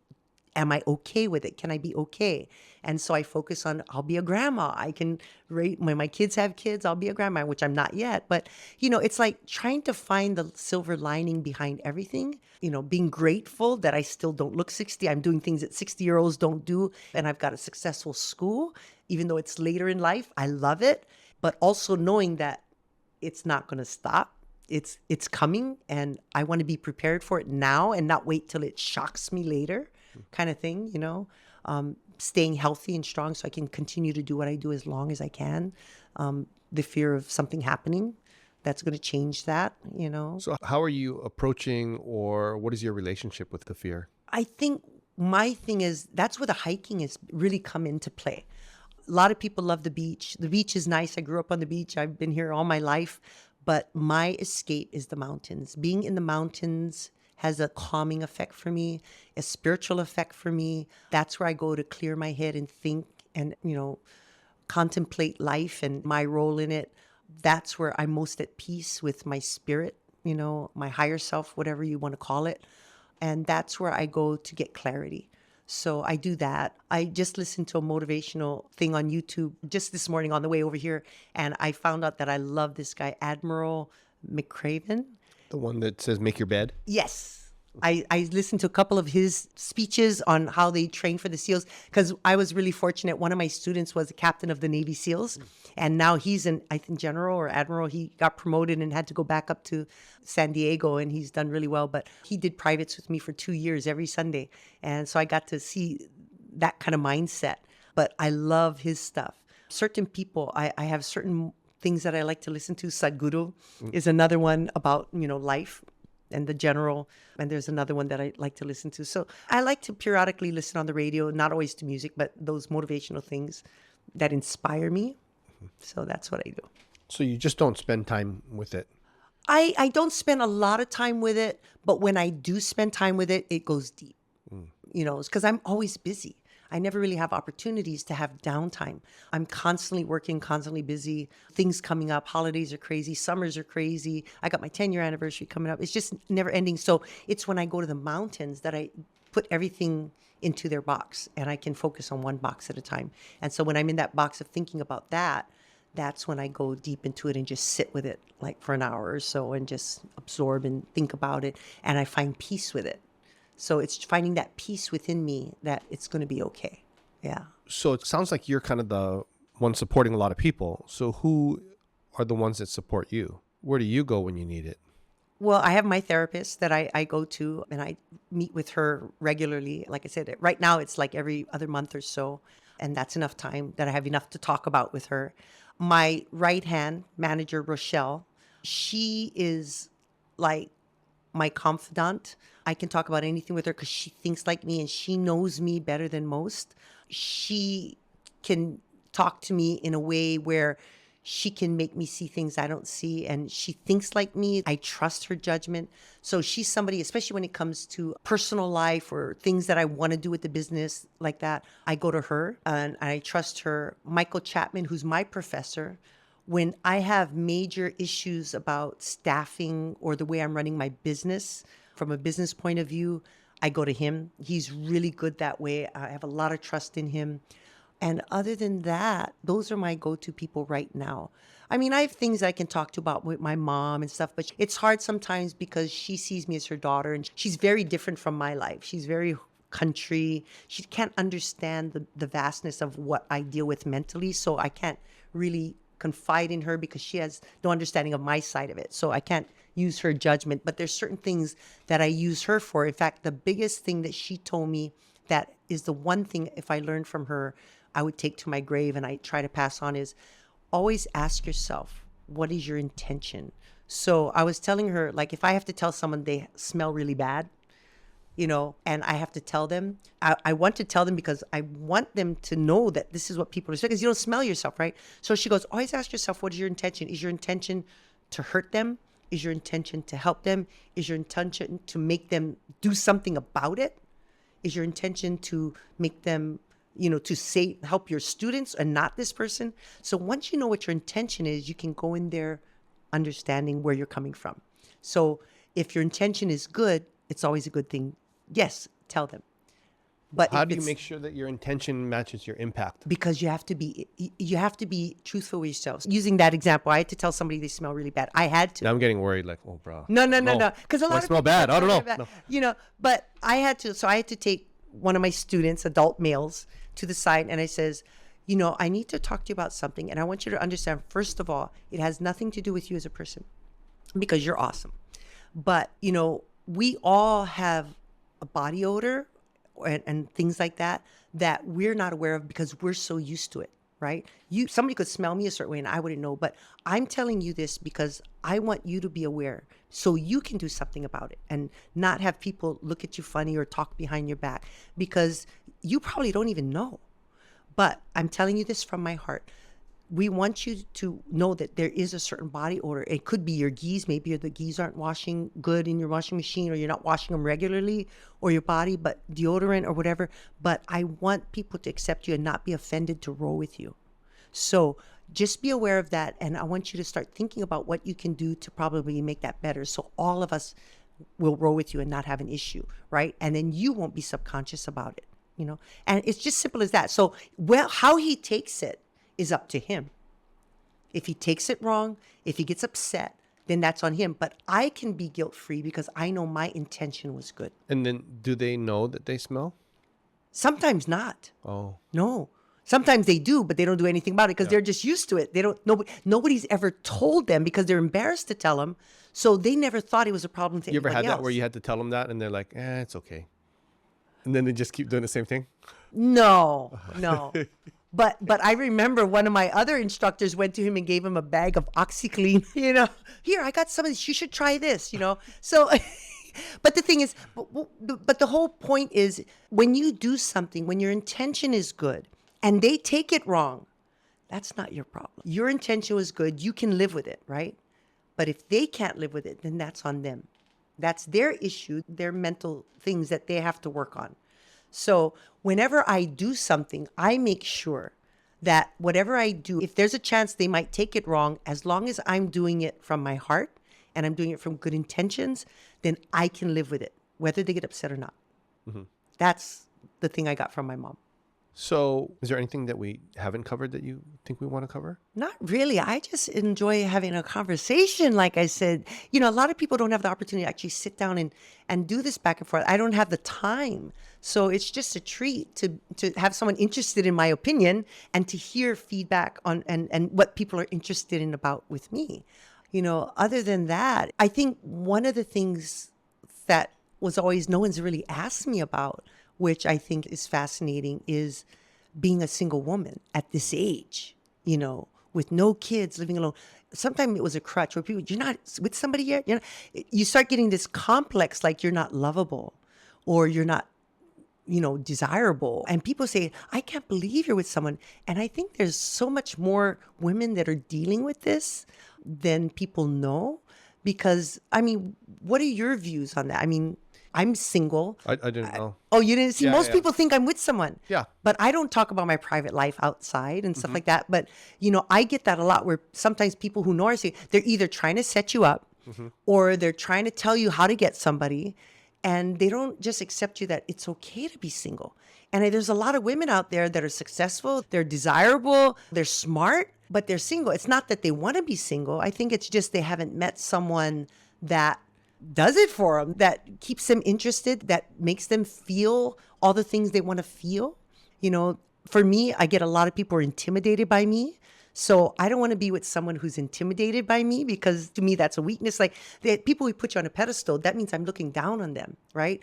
am I okay with it? Can I be okay? And so I focus on, I'll be a grandma. I can when my kids have kids, I'll be a grandma, which I'm not yet. But, it's like trying to find the silver lining behind everything, being grateful that I still don't look 60. I'm doing things that 60-year-olds don't do. And I've got a successful school, even though it's later in life. I love it. But also knowing that it's not going to stop. It's coming, and I want to be prepared for it now and not wait till it shocks me later, kind of thing, staying healthy and strong so I can continue to do what I do as long as I can. The fear of something happening, that's going to change that, So how are you approaching, or what is your relationship with the fear? I think my thing is, that's where the hiking has really come into play. A lot of people love the beach. The beach is nice. I grew up on the beach. I've been here all my life. But my escape is the mountains. Being in the mountains has a calming effect for me, a spiritual effect for me. That's where I go to clear my head and think and, contemplate life and my role in it. That's where I'm most at peace with my spirit, my higher self, whatever you want to call it. And that's where I go to get clarity. So I do that. I just listened to a motivational thing on YouTube just this morning on the way over here. And I found out that I love this guy, Admiral McCraven. The one that says, make your bed? Yes. I listened to a couple of his speeches on how they train for the SEALs, because I was really fortunate. One of my students was a captain of the Navy SEALs, and now he's I think general or admiral. He got promoted and had to go back up to San Diego, and he's done really well. But he did privates with me for 2 years every Sunday, and so I got to see that kind of mindset. But I love his stuff. Certain people, I have certain things that I like to listen to. Sadhguru is another one about, life and the general. And there's another one that I like to listen to. So I like to periodically listen on the radio, not always to music, but those motivational things that inspire me. So that's what I do. So you just don't spend time with it? I don't spend a lot of time with it, but when I do spend time with it, it goes deep. It's because I'm always busy. I never really have opportunities to have downtime. I'm constantly working, constantly busy. Things coming up. Holidays are crazy. Summers are crazy. I got my 10-year anniversary coming up. It's just never ending. So it's when I go to the mountains that I put everything into their box, and I can focus on one box at a time. And so when I'm in that box of thinking about that, that's when I go deep into it and just sit with it like for an hour or so and just absorb and think about it. And I find peace with it. So it's finding that peace within me that it's going to be okay. Yeah. So it sounds like you're kind of the one supporting a lot of people. So who are the ones that support you? Where do you go when you need it? Well, I have my therapist that I go to, and I meet with her regularly. Like I said, right now it's like every other month or so. And that's enough time that I have enough to talk about with her. My right hand manager, Rochelle, she is like my confidant. I can talk about anything with her because she thinks like me and she knows me better than most. She can talk to me in a way where she can make me see things I don't see, and she thinks like me. I trust her judgment. So she's somebody, especially when it comes to personal life or things that I want to do with the business like that, I go to her and I trust her. Michael Chapman, who's my professor, when I have major issues about staffing or the way I'm running my business from a business point of view, I go to him. He's really good that way. I have a lot of trust in him. And other than that, those are my go-to people right now. I mean, I have things I can talk to about with my mom and stuff, but it's hard sometimes because she sees me as her daughter and she's very different from my life. She's very country. She can't understand the vastness of what I deal with mentally. So I can't really confide in her because she has no understanding of my side of it. So I can't use her judgment, but there's certain things that I use her for. In fact, the biggest thing that she told me that is the one thing, if I learned from her, I would take to my grave and I try to pass on is always ask yourself, what is your intention? So I was telling her, like, if I have to tell someone they smell really bad, you know, and I have to tell them, I want to tell them because I want them to know that this is what people are saying, because you don't smell yourself, right? So she goes, always ask yourself, what is your intention? Is your intention to hurt them? Is your intention to help them? Is your intention to make them do something about it? Is your intention to make them, you know, to say, help your students and not this person? So once you know what your intention is, you can go in there understanding where you're coming from. So if your intention is good, it's always a good thing. Yes, tell them. But how do you make sure that your intention matches your impact? Because you have to be truthful with yourself. Using that example, I had to tell somebody they smell really bad. I had to. Now I'm getting worried, like, oh, bro. No. Because a lot of smell people bad. I don't know. No. You know, but I had to. So I had to take one of my students, adult males, to the side, and I says, you know, I need to talk to you about something, and I want you to understand. First of all, it has nothing to do with you as a person, because you're awesome. But you know, we all have a body odor and things like that we're not aware of because we're so used to it, right? Somebody could smell me a certain way and I wouldn't know, but I'm telling you this because I want you to be aware so you can do something about it and not have people look at you funny or talk behind your back, because you probably don't even know. But I'm telling you this from my heart. We want you to know that there is a certain body odor. It could be your geese. Maybe the geese aren't washing good in your washing machine, or you're not washing them regularly, or your body, but deodorant or whatever. But I want people to accept you and not be offended to roll with you. So just be aware of that. And I want you to start thinking about what you can do to probably make that better. So all of us will roll with you and not have an issue, right? And then you won't be subconscious about it, you know? And it's just simple as that. So, well, how he takes it is up to him. If he takes it wrong, if he gets upset, then that's on him. But I can be guilt-free because I know my intention was good. And then do they know that they smell? Sometimes not. Oh. No. Sometimes they do, but they don't do anything about it because they're just used to it. They don't. Nobody's ever told them because they're embarrassed to tell them. So they never thought it was a problem to anybody else. You ever had that where you had to tell them that and they're like, it's okay. And then they just keep doing the same thing? No. But I remember one of my other instructors went to him and gave him a bag of OxyClean, you know, here, I got some of this, you should try this, you know. So, but the thing is, but the whole point is when you do something, when your intention is good and they take it wrong, that's not your problem. Your intention was good, you can live with it, right? But if they can't live with it, then that's on them. That's their issue, their mental things that they have to work on. So whenever I do something, I make sure that whatever I do, if there's a chance they might take it wrong, as long as I'm doing it from my heart and I'm doing it from good intentions, then I can live with it, whether they get upset or not. Mm-hmm. That's the thing I got from my mom. So is there anything that we haven't covered that you think we want to cover? Not really. I just enjoy having a conversation. Like I said, a lot of people don't have the opportunity to actually sit down and do this back and forth. I don't have the time. So it's just a treat to have someone interested in my opinion and to hear feedback on and what people are interested in about with me. Other than that, I think one of the things that was always no one's really asked me about, which I think is fascinating, is being a single woman at this age, with no kids, living alone. Sometimes it was a crutch where people, you're not with somebody yet. You start getting this complex, like you're not lovable or you're not, desirable. And people say, I can't believe you're with someone. And I think there's so much more women that are dealing with this than people know. Because, what are your views on that? I'm single. I didn't know. Oh, you didn't see? Yeah, Most yeah. people think I'm with someone. Yeah. But I don't talk about my private life outside and stuff like that. But, I get that a lot where sometimes people who know are saying they're either trying to set you up or they're trying to tell you how to get somebody. And they don't just accept you that it's okay to be single. And there's a lot of women out there that are successful. They're desirable. They're smart, but they're single. It's not that they want to be single. I think it's just they haven't met someone that does it for them, that keeps them interested, that makes them feel all the things they want to feel. For me, I get a lot of people are intimidated by me. So I don't want to be with someone who's intimidated by me, because to me, that's a weakness. Like the people who put you on a pedestal, that means I'm looking down on them, right?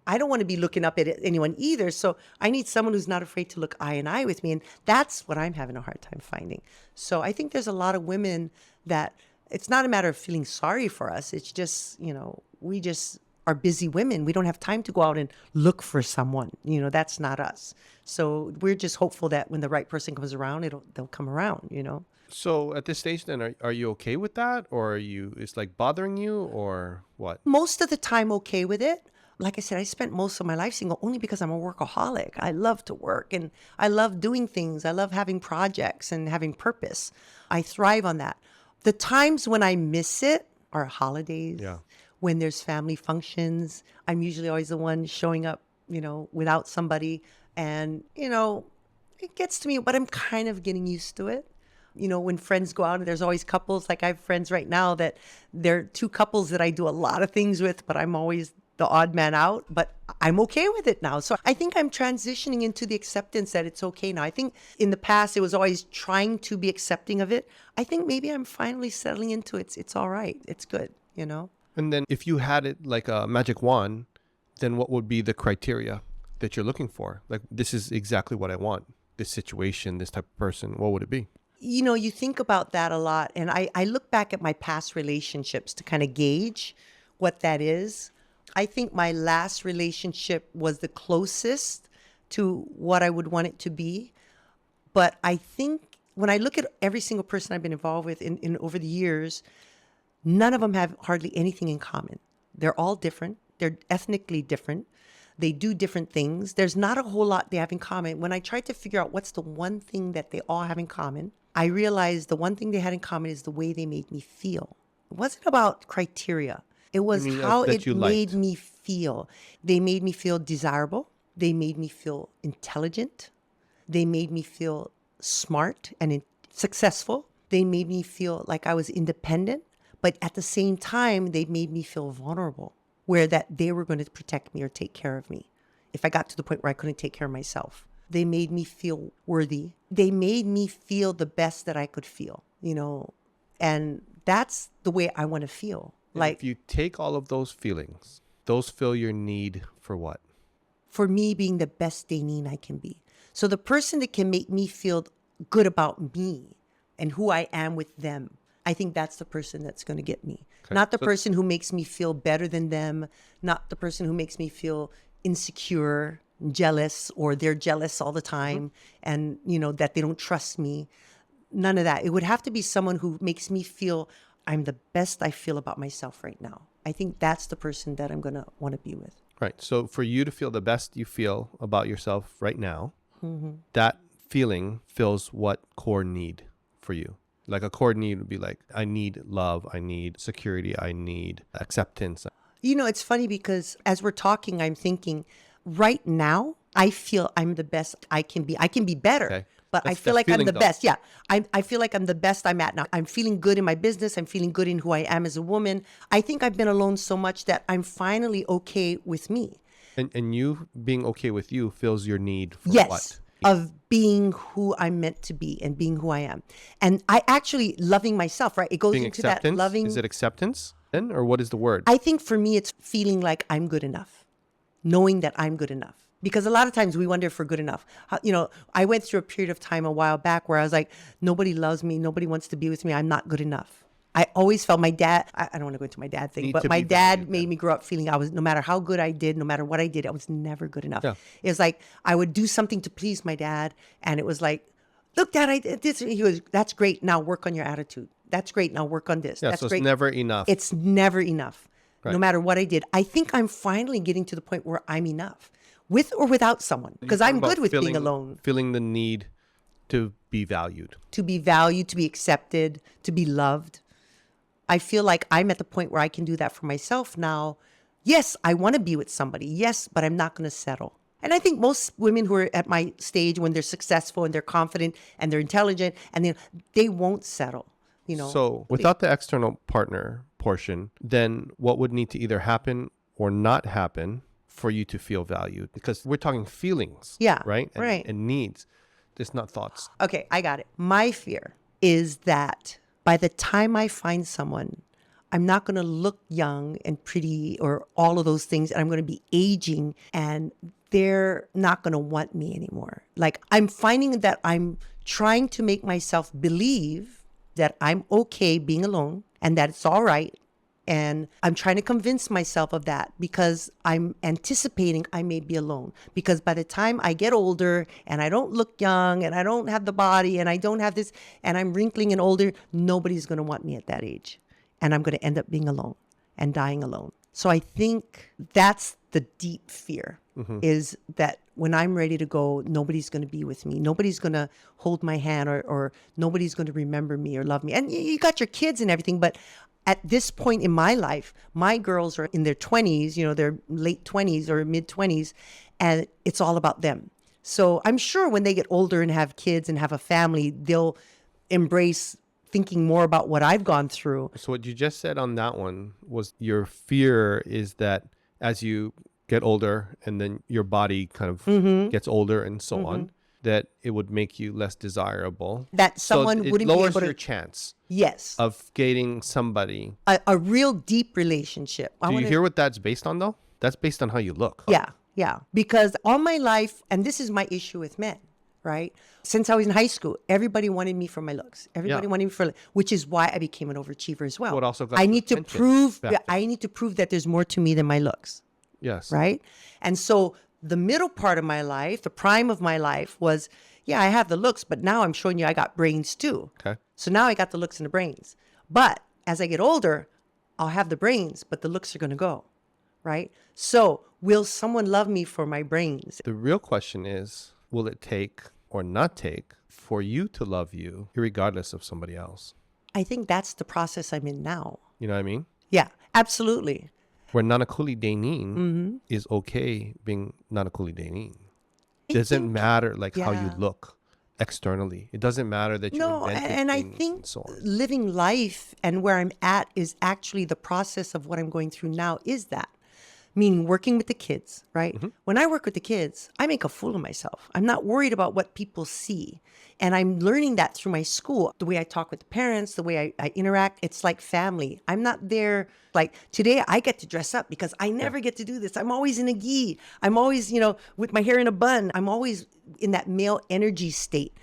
I don't want to be looking up at anyone either. So I need someone who's not afraid to look eye in eye with me. And that's what I'm having a hard time finding. So I think there's a lot of women that it's not a matter of feeling sorry for us. It's just, we just are busy women. We don't have time to go out and look for someone. That's not us. So we're just hopeful that when the right person comes around, they'll come around, So at this stage then, are you okay with that? Or it's like bothering you or what? Most of the time okay with it. Like I said, I spent most of my life single only because I'm a workaholic. I love to work and I love doing things. I love having projects and having purpose. I thrive on that. The times when I miss it are holidays. Yeah. When there's family functions, I'm usually always the one showing up, without somebody. And, it gets to me, but I'm kind of getting used to it. When friends go out and there's always couples, like I have friends right now that they're two couples that I do a lot of things with, but I'm always the odd man out, but I'm okay with it now. So I think I'm transitioning into the acceptance that it's okay now. I think in the past, it was always trying to be accepting of it. I think maybe I'm finally settling into it. It's all right. It's good, And then if you had it like a magic wand, then what would be the criteria that you're looking for? Like, this is exactly what I want. This situation, this type of person, what would it be? You think about that a lot. And I look back at my past relationships to kind of gauge what that is. I think my last relationship was the closest to what I would want it to be. But I think when I look at every single person I've been involved with in over the years, none of them have hardly anything in common. They're all different. They're ethnically different. They do different things. There's not a whole lot they have in common. When I tried to figure out what's the one thing that they all have in common, I realized the one thing they had in common is the way they made me feel. It wasn't about criteria. It was how it made me feel. They made me feel desirable. They made me feel intelligent. They made me feel smart and successful. They made me feel like I was independent. But at the same time, they made me feel vulnerable, where that they were going to protect me or take care of me if I got to the point where I couldn't take care of myself. They made me feel worthy. They made me feel the best that I could feel, and that's the way I want to feel. Like, if you take all of those feelings, those fill your need for what? For me, being the best Daynin I can be. So the person that can make me feel good about me and who I am with them, I think that's the person that's going to get me. Okay. Not the person who makes me feel better than them, not the person who makes me feel insecure, jealous, or they're jealous all the time and, that they don't trust me. None of that. It would have to be someone who makes me feel I'm the best I feel about myself right now. I think that's the person that I'm going to want to be with. Right. So for you to feel the best you feel about yourself right now, that feeling fills what core need for you? Like a core need would be like, I need love, I need security, I need acceptance. It's funny because as we're talking, I'm thinking Right now, I feel I'm the best I can be. I can be better, Okay. but I That's feel that like I'm feeling, the though. best. Yeah. I feel like I'm the best I'm at now. I'm feeling good in my business. I'm feeling good in who I am as a woman. I think I've been alone so much that I'm finally okay with me. And you being okay with you fills your need for Yes. what? Of being who I'm meant to be and being who I am. And I actually loving myself, right? It goes Being into that acceptance? loving. Is it acceptance then? Or what is the word? I think for me, it's feeling like I'm good enough, knowing that I'm good enough. Because a lot of times we wonder if we're good enough. I went through a period of time a while back where I was like, nobody loves me. Nobody wants to be with me. I'm not good enough. I always felt my dad, I don't want to go into my dad thing, Need but to my be dad valued made then. me grow up feeling I was, no matter how good I did, no matter what I did, I was never good enough. Yeah. It was like, I would do something to please my dad. And it was like, look, Dad, I did this. He was, that's great. Now work on your attitude. That's great. Now work on this. Yeah, That's so it's great. never enough. It's never enough, no Right. matter what I did. I think I'm finally getting to the point where I'm enough, with or without someone, because I'm good with being alone. Feeling the need to be valued. To be valued, to be accepted, to be loved. I feel like I'm at the point where I can do that for myself now. Yes, I want to be with somebody. Yes, but I'm not going to settle. And I think most women who are at my stage, when they're successful and they're confident and they're intelligent, and they won't settle. So without the external partner portion, then what would need to either happen or not happen for you to feel valued? Because we're talking feelings, Yeah, right? right. And needs, just not thoughts. Okay, I got it. My fear is that by the time I find someone, I'm not going to look young and pretty or all of those things. And I'm going to be aging and they're not going to want me anymore. Like, I'm finding that I'm trying to make myself believe that I'm okay being alone and that it's all right. And I'm trying to convince myself of that because I'm anticipating I may be alone. Because by the time I get older and I don't look young and I don't have the body and I don't have this and I'm wrinkling and older, nobody's going to want me at that age. And I'm going to end up being alone and dying alone. So I think that's the deep fear is that when I'm ready to go, nobody's going to be with me. Nobody's going to hold my hand or nobody's going to remember me or love me. And you got your kids and everything, but at this point in my life, my girls are in their 20s, their late 20s or mid 20s, and it's all about them. So I'm sure when they get older and have kids and have a family, they'll embrace thinking more about what I've gone through. So what you just said on that one was your fear is that as you get older and then your body kind of gets older and so on, that it would make you less desirable. That someone so it wouldn't be lowers able to... your chance Yes. of getting somebody. A real deep relationship. Do you hear what that's based on, though? That's based on how you look. Yeah. Because all my life, and this is my issue with men, right? Since I was in high school, everybody wanted me for my looks. Everybody wanted me for, which is why I became an overachiever as well. What also got I your need to attention prove, factor. I need to prove that there's more to me than my looks, Yes. right? And so the middle part of my life, the prime of my life was, I have the looks, but now I'm showing you I got brains too. Okay. So now I got the looks and the brains. But as I get older, I'll have the brains, but the looks are going to go, right? So will someone love me for my brains? The real question is, will it take or not take for you to love you, regardless of somebody else? I think that's the process I'm in now. You know what I mean? Yeah, absolutely. Where Nanakuli Daynin is okay being Nanakuli Daynin. Doesn't matter how you look externally. It doesn't matter that you invented and I things think and so on. living life and where I'm at is actually the process of what I'm going through now is that. Meaning working with the kids, right? When I work with the kids, I make a fool of myself. I'm not worried about what people see. And I'm learning that through my school. The way I talk with the parents, the way I interact, it's like family. I'm not there. Like today, I get to dress up because I never get to do this. I'm always in a gi. I'm always, with my hair in a bun. I'm always in that male energy state.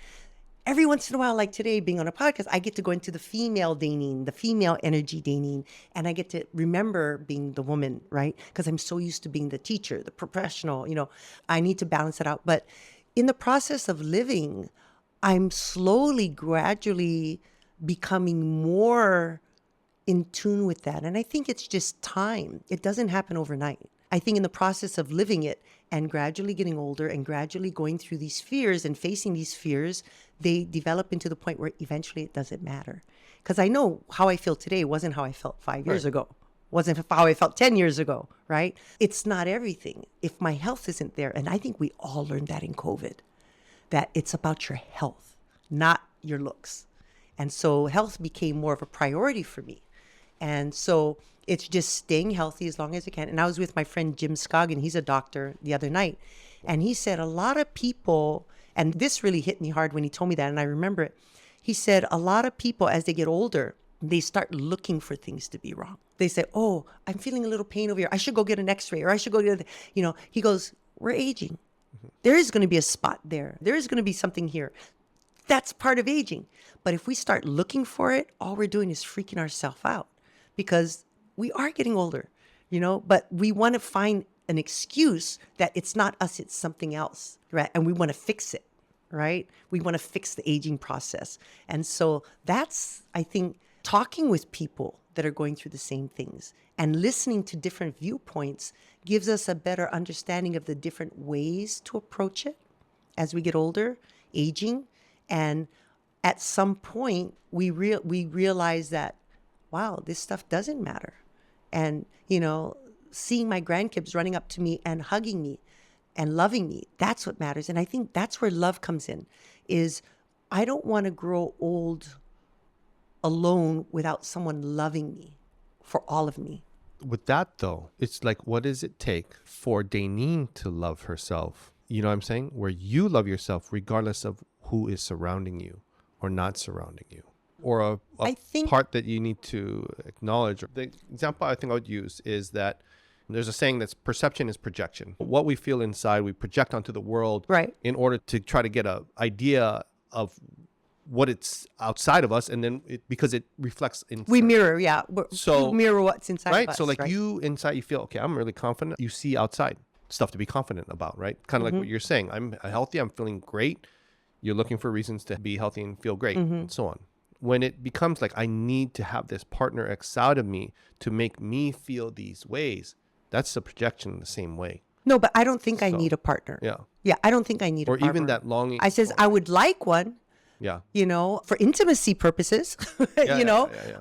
Every once in a while, like today, being on a podcast, I get to go into the female Daynin, the female energy Daynin, and I get to remember being the woman, right? Because I'm so used to being the teacher, the professional, I need to balance it out. But in the process of living, I'm slowly, gradually becoming more in tune with that. And I think it's just time. It doesn't happen overnight. I think in the process of living it and gradually getting older and gradually going through these fears and facing these fears, they develop into the point where eventually it doesn't matter. Because I know how I feel today wasn't how I felt 5 years ago, wasn't how I felt 10 years ago, right? It's not everything. If my health isn't there, and I think we all learned that in COVID, that it's about your health, not your looks. And so health became more of a priority for me. And so it's just staying healthy as long as I can. And I was with my friend Jim Scoggin, he's a doctor, the other night. And he said a lot of people, and this really hit me hard when he told me that, and I remember it. He said a lot of people, as they get older, they start looking for things to be wrong. They say, oh, I'm feeling a little pain over here. I should go get an x-ray, or I should go get, he goes, we're aging. There is going to be a spot there. There is going to be something here. That's part of aging. But if we start looking for it, all we're doing is freaking ourselves out because we are getting older, but we want to find an excuse that it's not us, it's something else, right? And we want to fix it, right? We want to fix the aging process. And so that's, I think, talking with people that are going through the same things and listening to different viewpoints gives us a better understanding of the different ways to approach it as we get older, aging. And at some point, we realize that, wow, this stuff doesn't matter. And, seeing my grandkids running up to me and hugging me and loving me, that's what matters. And I think that's where love comes in, is I don't want to grow old alone without someone loving me for all of me. With that, though, it's like, what does it take for Daynin to love herself? You know what I'm saying? Where you love yourself regardless of who is surrounding you or not surrounding you, or a part that you need to acknowledge. The example I think I would use is that there's a saying that's perception is projection. What we feel inside, we project onto the world, right, in order to try to get an idea of what it's outside of us, and then because it reflects inside. We mirror, we mirror what's inside right? of us. So like right? you inside, you feel, okay, I'm really confident. You see outside stuff to be confident about, right? Kind of like what you're saying. I'm healthy, I'm feeling great. You're looking for reasons to be healthy and feel great, and so on. When it becomes like, I need to have this partner outside of me to make me feel these ways, that's the projection in the same way. No, but I don't think I need a partner. Yeah, I don't think I need a partner. Or even that longing. I says I would like one. Yeah. For intimacy purposes,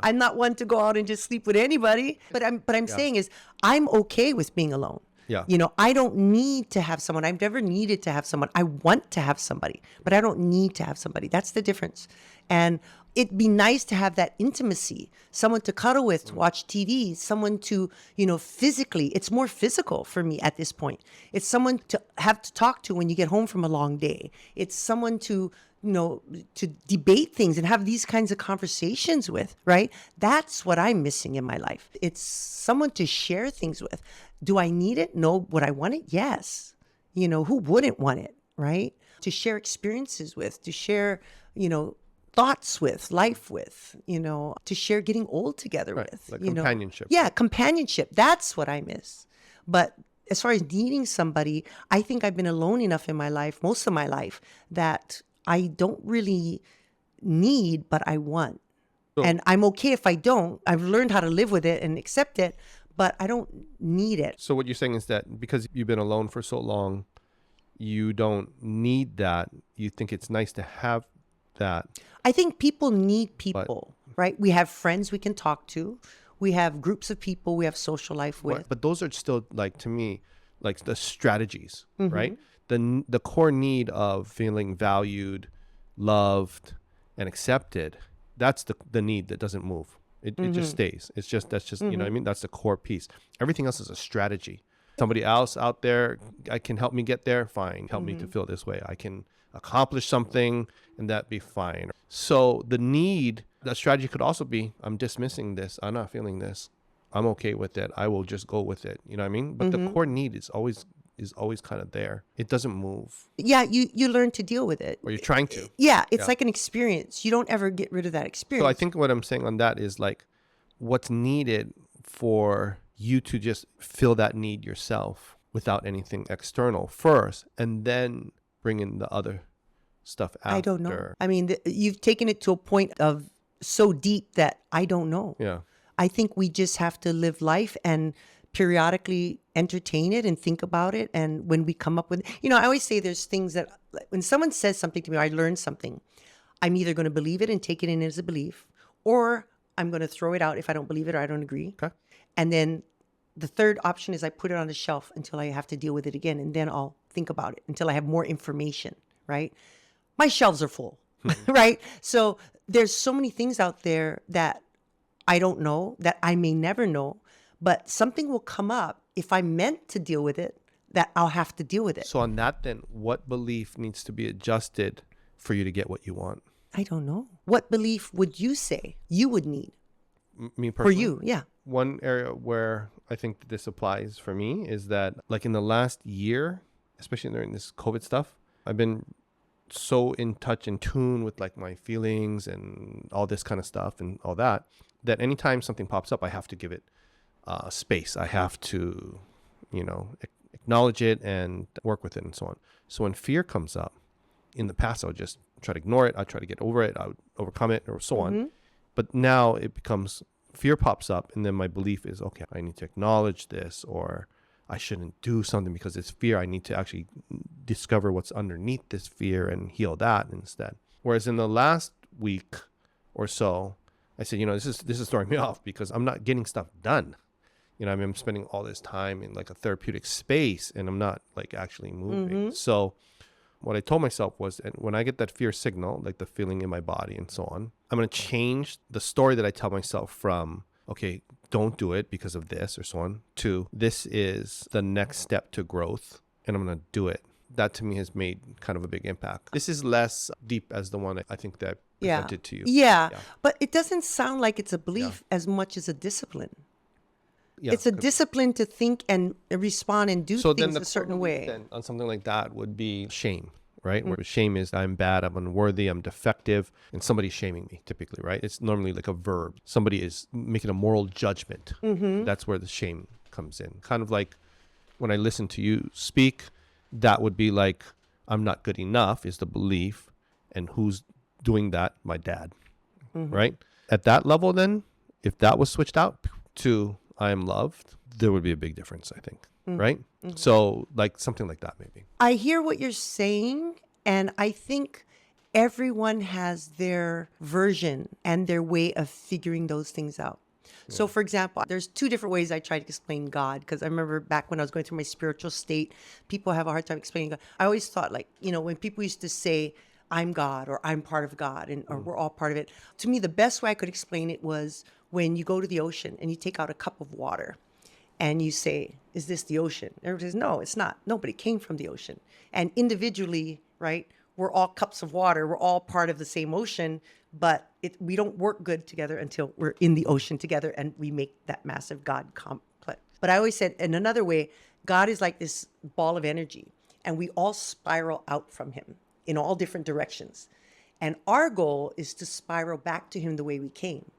I'm not one to go out and just sleep with anybody. But I'm saying is I'm okay with being alone. Yeah. I don't need to have someone. I've never needed to have someone. I want to have somebody, but I don't need to have somebody. That's the difference. And it'd be nice to have that intimacy, someone to cuddle with, to watch TV, someone to, physically, it's more physical for me at this point. It's someone to have to talk to when you get home from a long day. It's someone to, to debate things and have these kinds of conversations with, right? That's what I'm missing in my life. It's someone to share things with. Do I need it? No. Would I want it? Yes. Who wouldn't want it, right? To share experiences with, to share, thoughts with, life with, to share getting old together with. Like companionship. Yeah, companionship. That's what I miss. But as far as needing somebody, I think I've been alone enough in my life, most of my life, that I don't really need, but I want. So, and I'm okay if I don't. I've learned how to live with it and accept it, but I don't need it. So what you're saying is that because you've been alone for so long, you don't need that. You think it's nice to have that. I think people need people, right? We have friends we can talk to. We have groups of people we have social life with. But those are still, like, to me, like the strategies, right? The core need of feeling valued, loved, and accepted. That's the need that doesn't move. It just stays. That's just you know what I mean? That's the core piece. Everything else is a strategy. Somebody else out there can help me get there, fine. Help me to feel this way. I can accomplish something and that be fine. So the need, that strategy could also be, I'm dismissing this. I'm not feeling this. I'm okay with it. I will just go with it. You know what I mean? But the core need is always kind of there. It doesn't move. Yeah, you learn to deal with it. Or you're trying to. Yeah, it's like an experience. You don't ever get rid of that experience. So I think what I'm saying on that is like, what's needed for you to just fill that need yourself without anything external first, and then bring in the other stuff after. I don't know. I mean, you've taken it to a point of so deep that I don't know. Yeah. I think we just have to live life and periodically entertain it and think about it. And when we come up with, I always say there's things that when someone says something to me, or I learn something, I'm either going to believe it and take it in as a belief, or I'm going to throw it out if I don't believe it or I don't agree. Okay. And then the third option is I put it on the shelf until I have to deal with it again. And then I'll think about it until I have more information, right? My shelves are full, right? So there's so many things out there that I don't know, that I may never know, but something will come up if I'm meant to deal with it, that I'll have to deal with it. So on that, then, what belief needs to be adjusted for you to get what you want? I don't know. What belief would you say you would need Me for personally? you? Yeah. One area where I think that this applies for me is that, like, in the last year, especially during this COVID stuff, I've been so in touch, in tune with like my feelings and all this kind of stuff and all that, that anytime something pops up, I have to give it space. I have to, acknowledge it and work with it and so on. So when fear comes up, in the past, I would just try to ignore it. I'd try to get over it. I would overcome it or so on. But now it becomes, fear pops up, and then my belief is, okay, I need to acknowledge this, or I shouldn't do something because it's fear. I need to actually discover what's underneath this fear and heal that instead. Whereas in the last week or so, I said, this is throwing me off because I'm not getting stuff done. I'm spending all this time in like a therapeutic space and I'm not like actually moving. So what I told myself was, and when I get that fear signal, like the feeling in my body and so on, I'm going to change the story that I tell myself from, okay, don't do it because of this or so on, to this is the next step to growth and I'm going to do it. That to me has made kind of a big impact. This is less deep as the one I think that I presented to you. Yeah. But it doesn't sound like it's a belief as much as a discipline. Yeah, it's a discipline to think and respond and do things a certain way. Then on something like that would be shame, right? Where shame is I'm bad, I'm unworthy, I'm defective, and somebody's shaming me typically, right? It's normally like a verb. Somebody is making a moral judgment. That's where the shame comes in. Kind of like when I listen to you speak, that would be like I'm not good enough is the belief. And who's doing that? My dad, right? At that level then, if that was switched out to I am loved, there would be a big difference, I think, right? So like something like that maybe. I hear what you're saying, and I think everyone has their version and their way of figuring those things out. So for example, there's two different ways I try to explain God, because I remember back when I was going through my spiritual state, people have a hard time explaining God. I always thought like, when people used to say, I'm God or I'm part of God and or we're all part of it. To me, the best way I could explain it was when you go to the ocean and you take out a cup of water and you say, is this the ocean? Everybody says, no, it's not. No, but it came from the ocean. And individually, right, we're all cups of water. We're all part of the same ocean, but we don't work good together until we're in the ocean together and we make that massive God complex. But I always said, in another way, God is like this ball of energy and we all spiral out from him in all different directions. And our goal is to spiral back to him the way we came.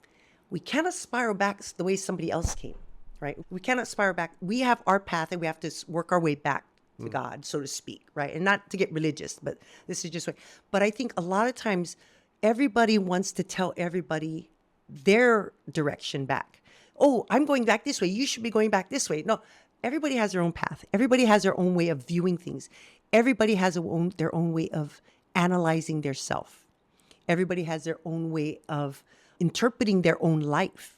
We cannot spiral back the way somebody else came, right? We cannot spiral back. We have our path and we have to work our way back to God, so to speak, right? And not to get religious, but this is just way. But I think a lot of times everybody wants to tell everybody their direction back. Oh, I'm going back this way. You should be going back this way. No, everybody has their own path. Everybody has their own way of viewing things. Everybody has their own way of analyzing their self. Everybody has their own way of interpreting their own life.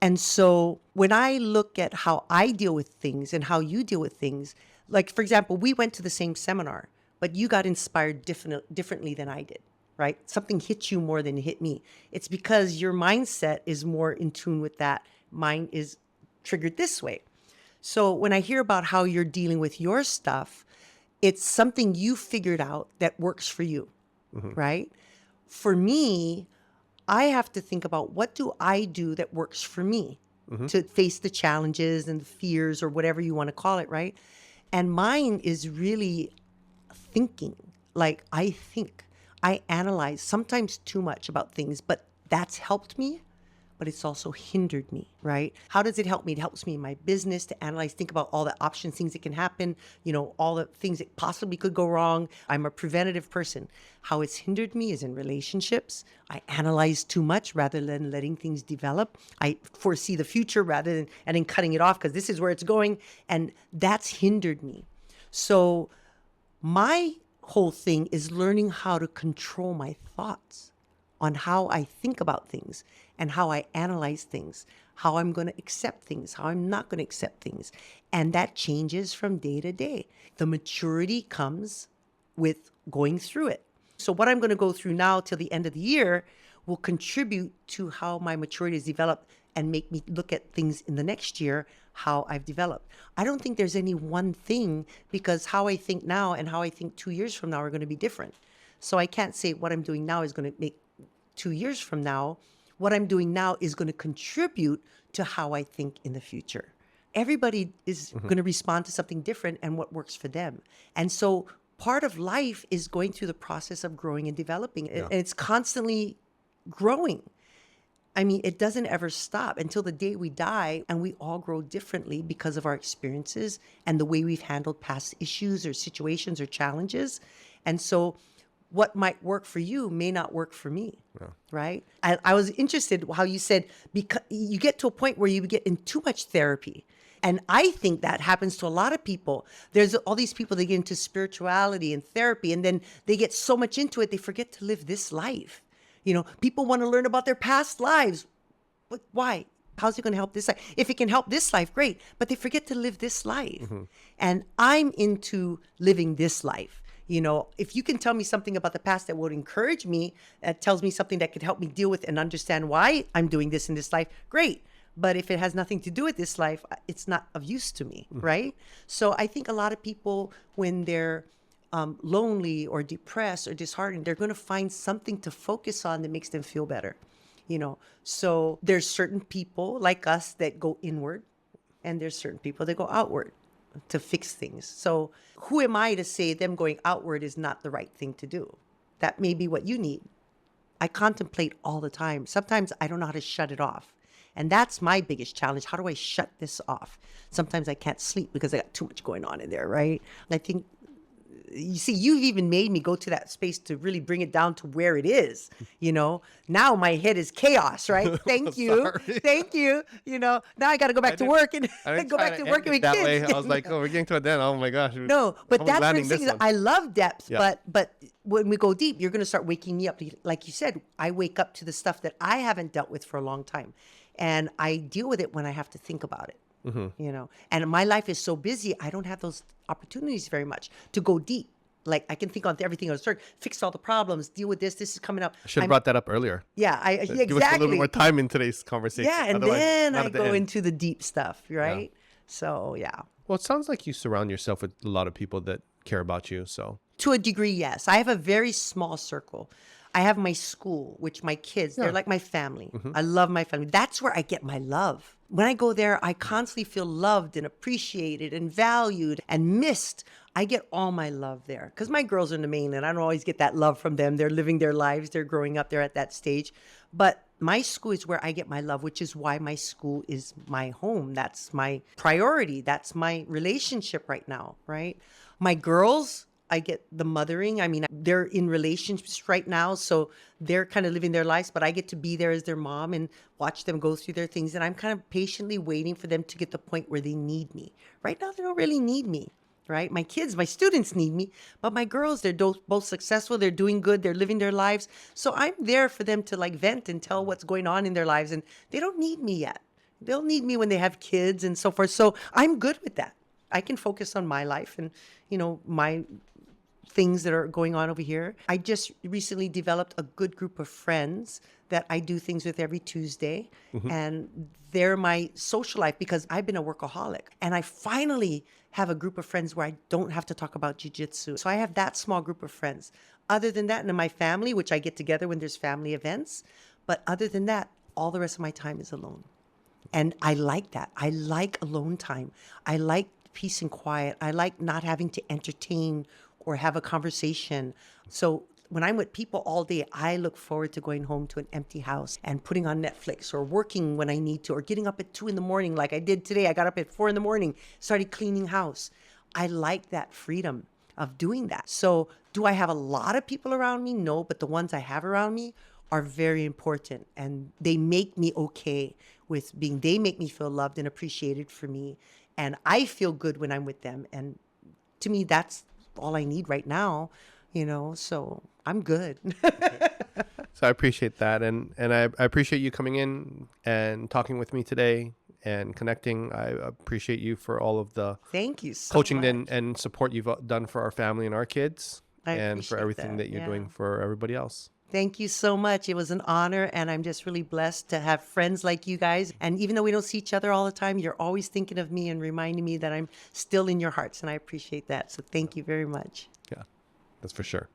And so when I look at how I deal with things and how you deal with things, like, for example, we went to the same seminar, but you got inspired differently than I did, right? Something hit you more than it hit me. It's because your mindset is more in tune with that. Mine is triggered this way. So when I hear about how you're dealing with your stuff, it's something you figured out that works for you, right? For me, I have to think about what do I do that works for me to face the challenges and the fears or whatever you want to call it, right? And mine is really thinking. Like I think, I analyze sometimes too much about things, but that's helped me, but it's also hindered me, right? How does it help me? It helps me in my business to analyze, think about all the options, things that can happen, all the things that possibly could go wrong. I'm a preventative person. How it's hindered me is in relationships. I analyze too much rather than letting things develop. I foresee the future rather than, and then cutting it off because this is where it's going. And that's hindered me. So my whole thing is learning how to control my thoughts. on how I think about things and how I analyze things, how I'm going to accept things, how I'm not going to accept things. And that changes from day to day. The maturity comes with going through it. So what I'm going to go through now till the end of the year will contribute to how my maturity is developed and make me look at things in the next year, how I've developed. I don't think there's any one thing, because how I think now and how I think 2 years from now are going to be different. So I can't say what I'm doing now is going to make 2 years from now. What I'm doing now is going to contribute to how I think in the future. Everybody is going to respond to something different and what works for them. And so part of life is going through the process of growing and developing. And it's constantly growing. I mean, it doesn't ever stop until the day we die, and we all grow differently because of our experiences and the way we've handled past issues or situations or challenges. And so what might work for you may not work for me, right? I was interested how you said, because you get to a point where you get in too much therapy. And I think that happens to a lot of people. There's all these people that get into spirituality and therapy, and then they get so much into it, they forget to live this life. You know, people want to learn about their past lives. But why? How's it going to help this life? If it can help this life, great. But they forget to live this life. And I'm into living this life. You know, if you can tell me something about the past that would encourage me, that tells me something that could help me deal with and understand why I'm doing this in this life, great. But if it has nothing to do with this life, it's not of use to me, right? So I think a lot of people, when they're lonely or depressed or disheartened, they're going to find something to focus on that makes them feel better, you know. So there's certain people like us that go inward, and there's certain people that go outward to fix things. So who am I to say them going outward is not the right thing to do? That may be what you need. I contemplate all the time. Sometimes I don't know how to shut it off. And that's my biggest challenge. How do I shut this off? Sometimes I can't sleep because I got too much going on in there, right? And I think, you see, you've even made me go to that space to really bring it down to where it is, you know. Now my head is chaos, right? Thank you. Thank you. You know, now I got to go back to work and go back to working with that kids. Way. I was like, oh, we're getting to it then. Oh my gosh. No, but that's what I'm saying. I love depth, Yeah. but when we go deep, you're going to start waking me up. Like you said, I wake up to the stuff that I haven't dealt with for a long time. And I deal with it when I have to think about it. You know, and my life is so busy, I don't have those opportunities very much to go deep. Like I can think on everything on a start, fix all the problems, deal with this. This is coming up. I should have brought that up earlier. Yeah, exactly. Give us a little bit more time in today's conversation. Yeah, and Otherwise, then not I at the go end. into the deep stuff, right? So yeah. Well, it sounds like you surround yourself with a lot of people that care about you. So To a degree, yes. I have a very small circle. I have my school, which my kids, they're like my family. I love my family. That's where I get my love. When I go there, I constantly feel loved and appreciated and valued and missed. I get all my love there because my girls are in the mainland. I don't always get that love from them. They're living their lives. They're growing up. They're at that stage. But my school is where I get my love, which is why my school is my home. That's my priority. That's my relationship right now, right? My girls, I get the mothering. I mean, they're in relationships right now, so they're kind of living their lives, but I get to be there as their mom and watch them go through their things. And I'm kind of patiently waiting for them to get to the point where they need me. Right now, they don't really need me, right? My kids, my students need me, but my girls, they're both successful. They're doing good. They're living their lives. So I'm there for them to like vent and tell what's going on in their lives. And they don't need me yet. They'll need me when they have kids and so forth. So I'm good with that. I can focus on my life and, you know, my things that are going on over here. I just recently developed a good group of friends that I do things with every Tuesday. And they're my social life because I've been a workaholic. And I finally have a group of friends where I don't have to talk about jiu-jitsu. So I have that small group of friends. Other than that, and my family, which I get together when there's family events. But other than that, all the rest of my time is alone. And I like that. I like alone time. I like peace and quiet. I like not having to entertain or have a conversation. So when I'm with people all day, I look forward to going home to an empty house and putting on Netflix or working when I need to or getting up at 2 a.m. like I did today. I got up at 4 a.m, started cleaning house. I like that freedom of doing that. So do I have a lot of people around me? No, but the ones I have around me are very important and they make me okay with being, they make me feel loved and appreciated for me. And I feel good when I'm with them. And to me, that's all I need right now, you know, so I'm good. So I appreciate that. And I appreciate you coming in and talking with me today and connecting. I appreciate you for all of the Thank you so coaching much. and support you've done for our family and our kids, I and for appreciate everything that you're yeah. doing for everybody else. Thank you so much. It was an honor, and I'm just really blessed to have friends like you guys. And even though we don't see each other all the time, you're always thinking of me and reminding me that I'm still in your hearts, and I appreciate that. So thank you very much. Yeah, that's for sure.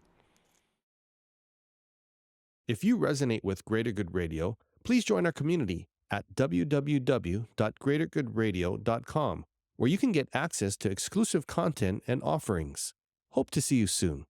If you resonate with Greater Good Radio, please join our community at www.greatergoodradio.com, where you can get access to exclusive content and offerings. Hope to see you soon.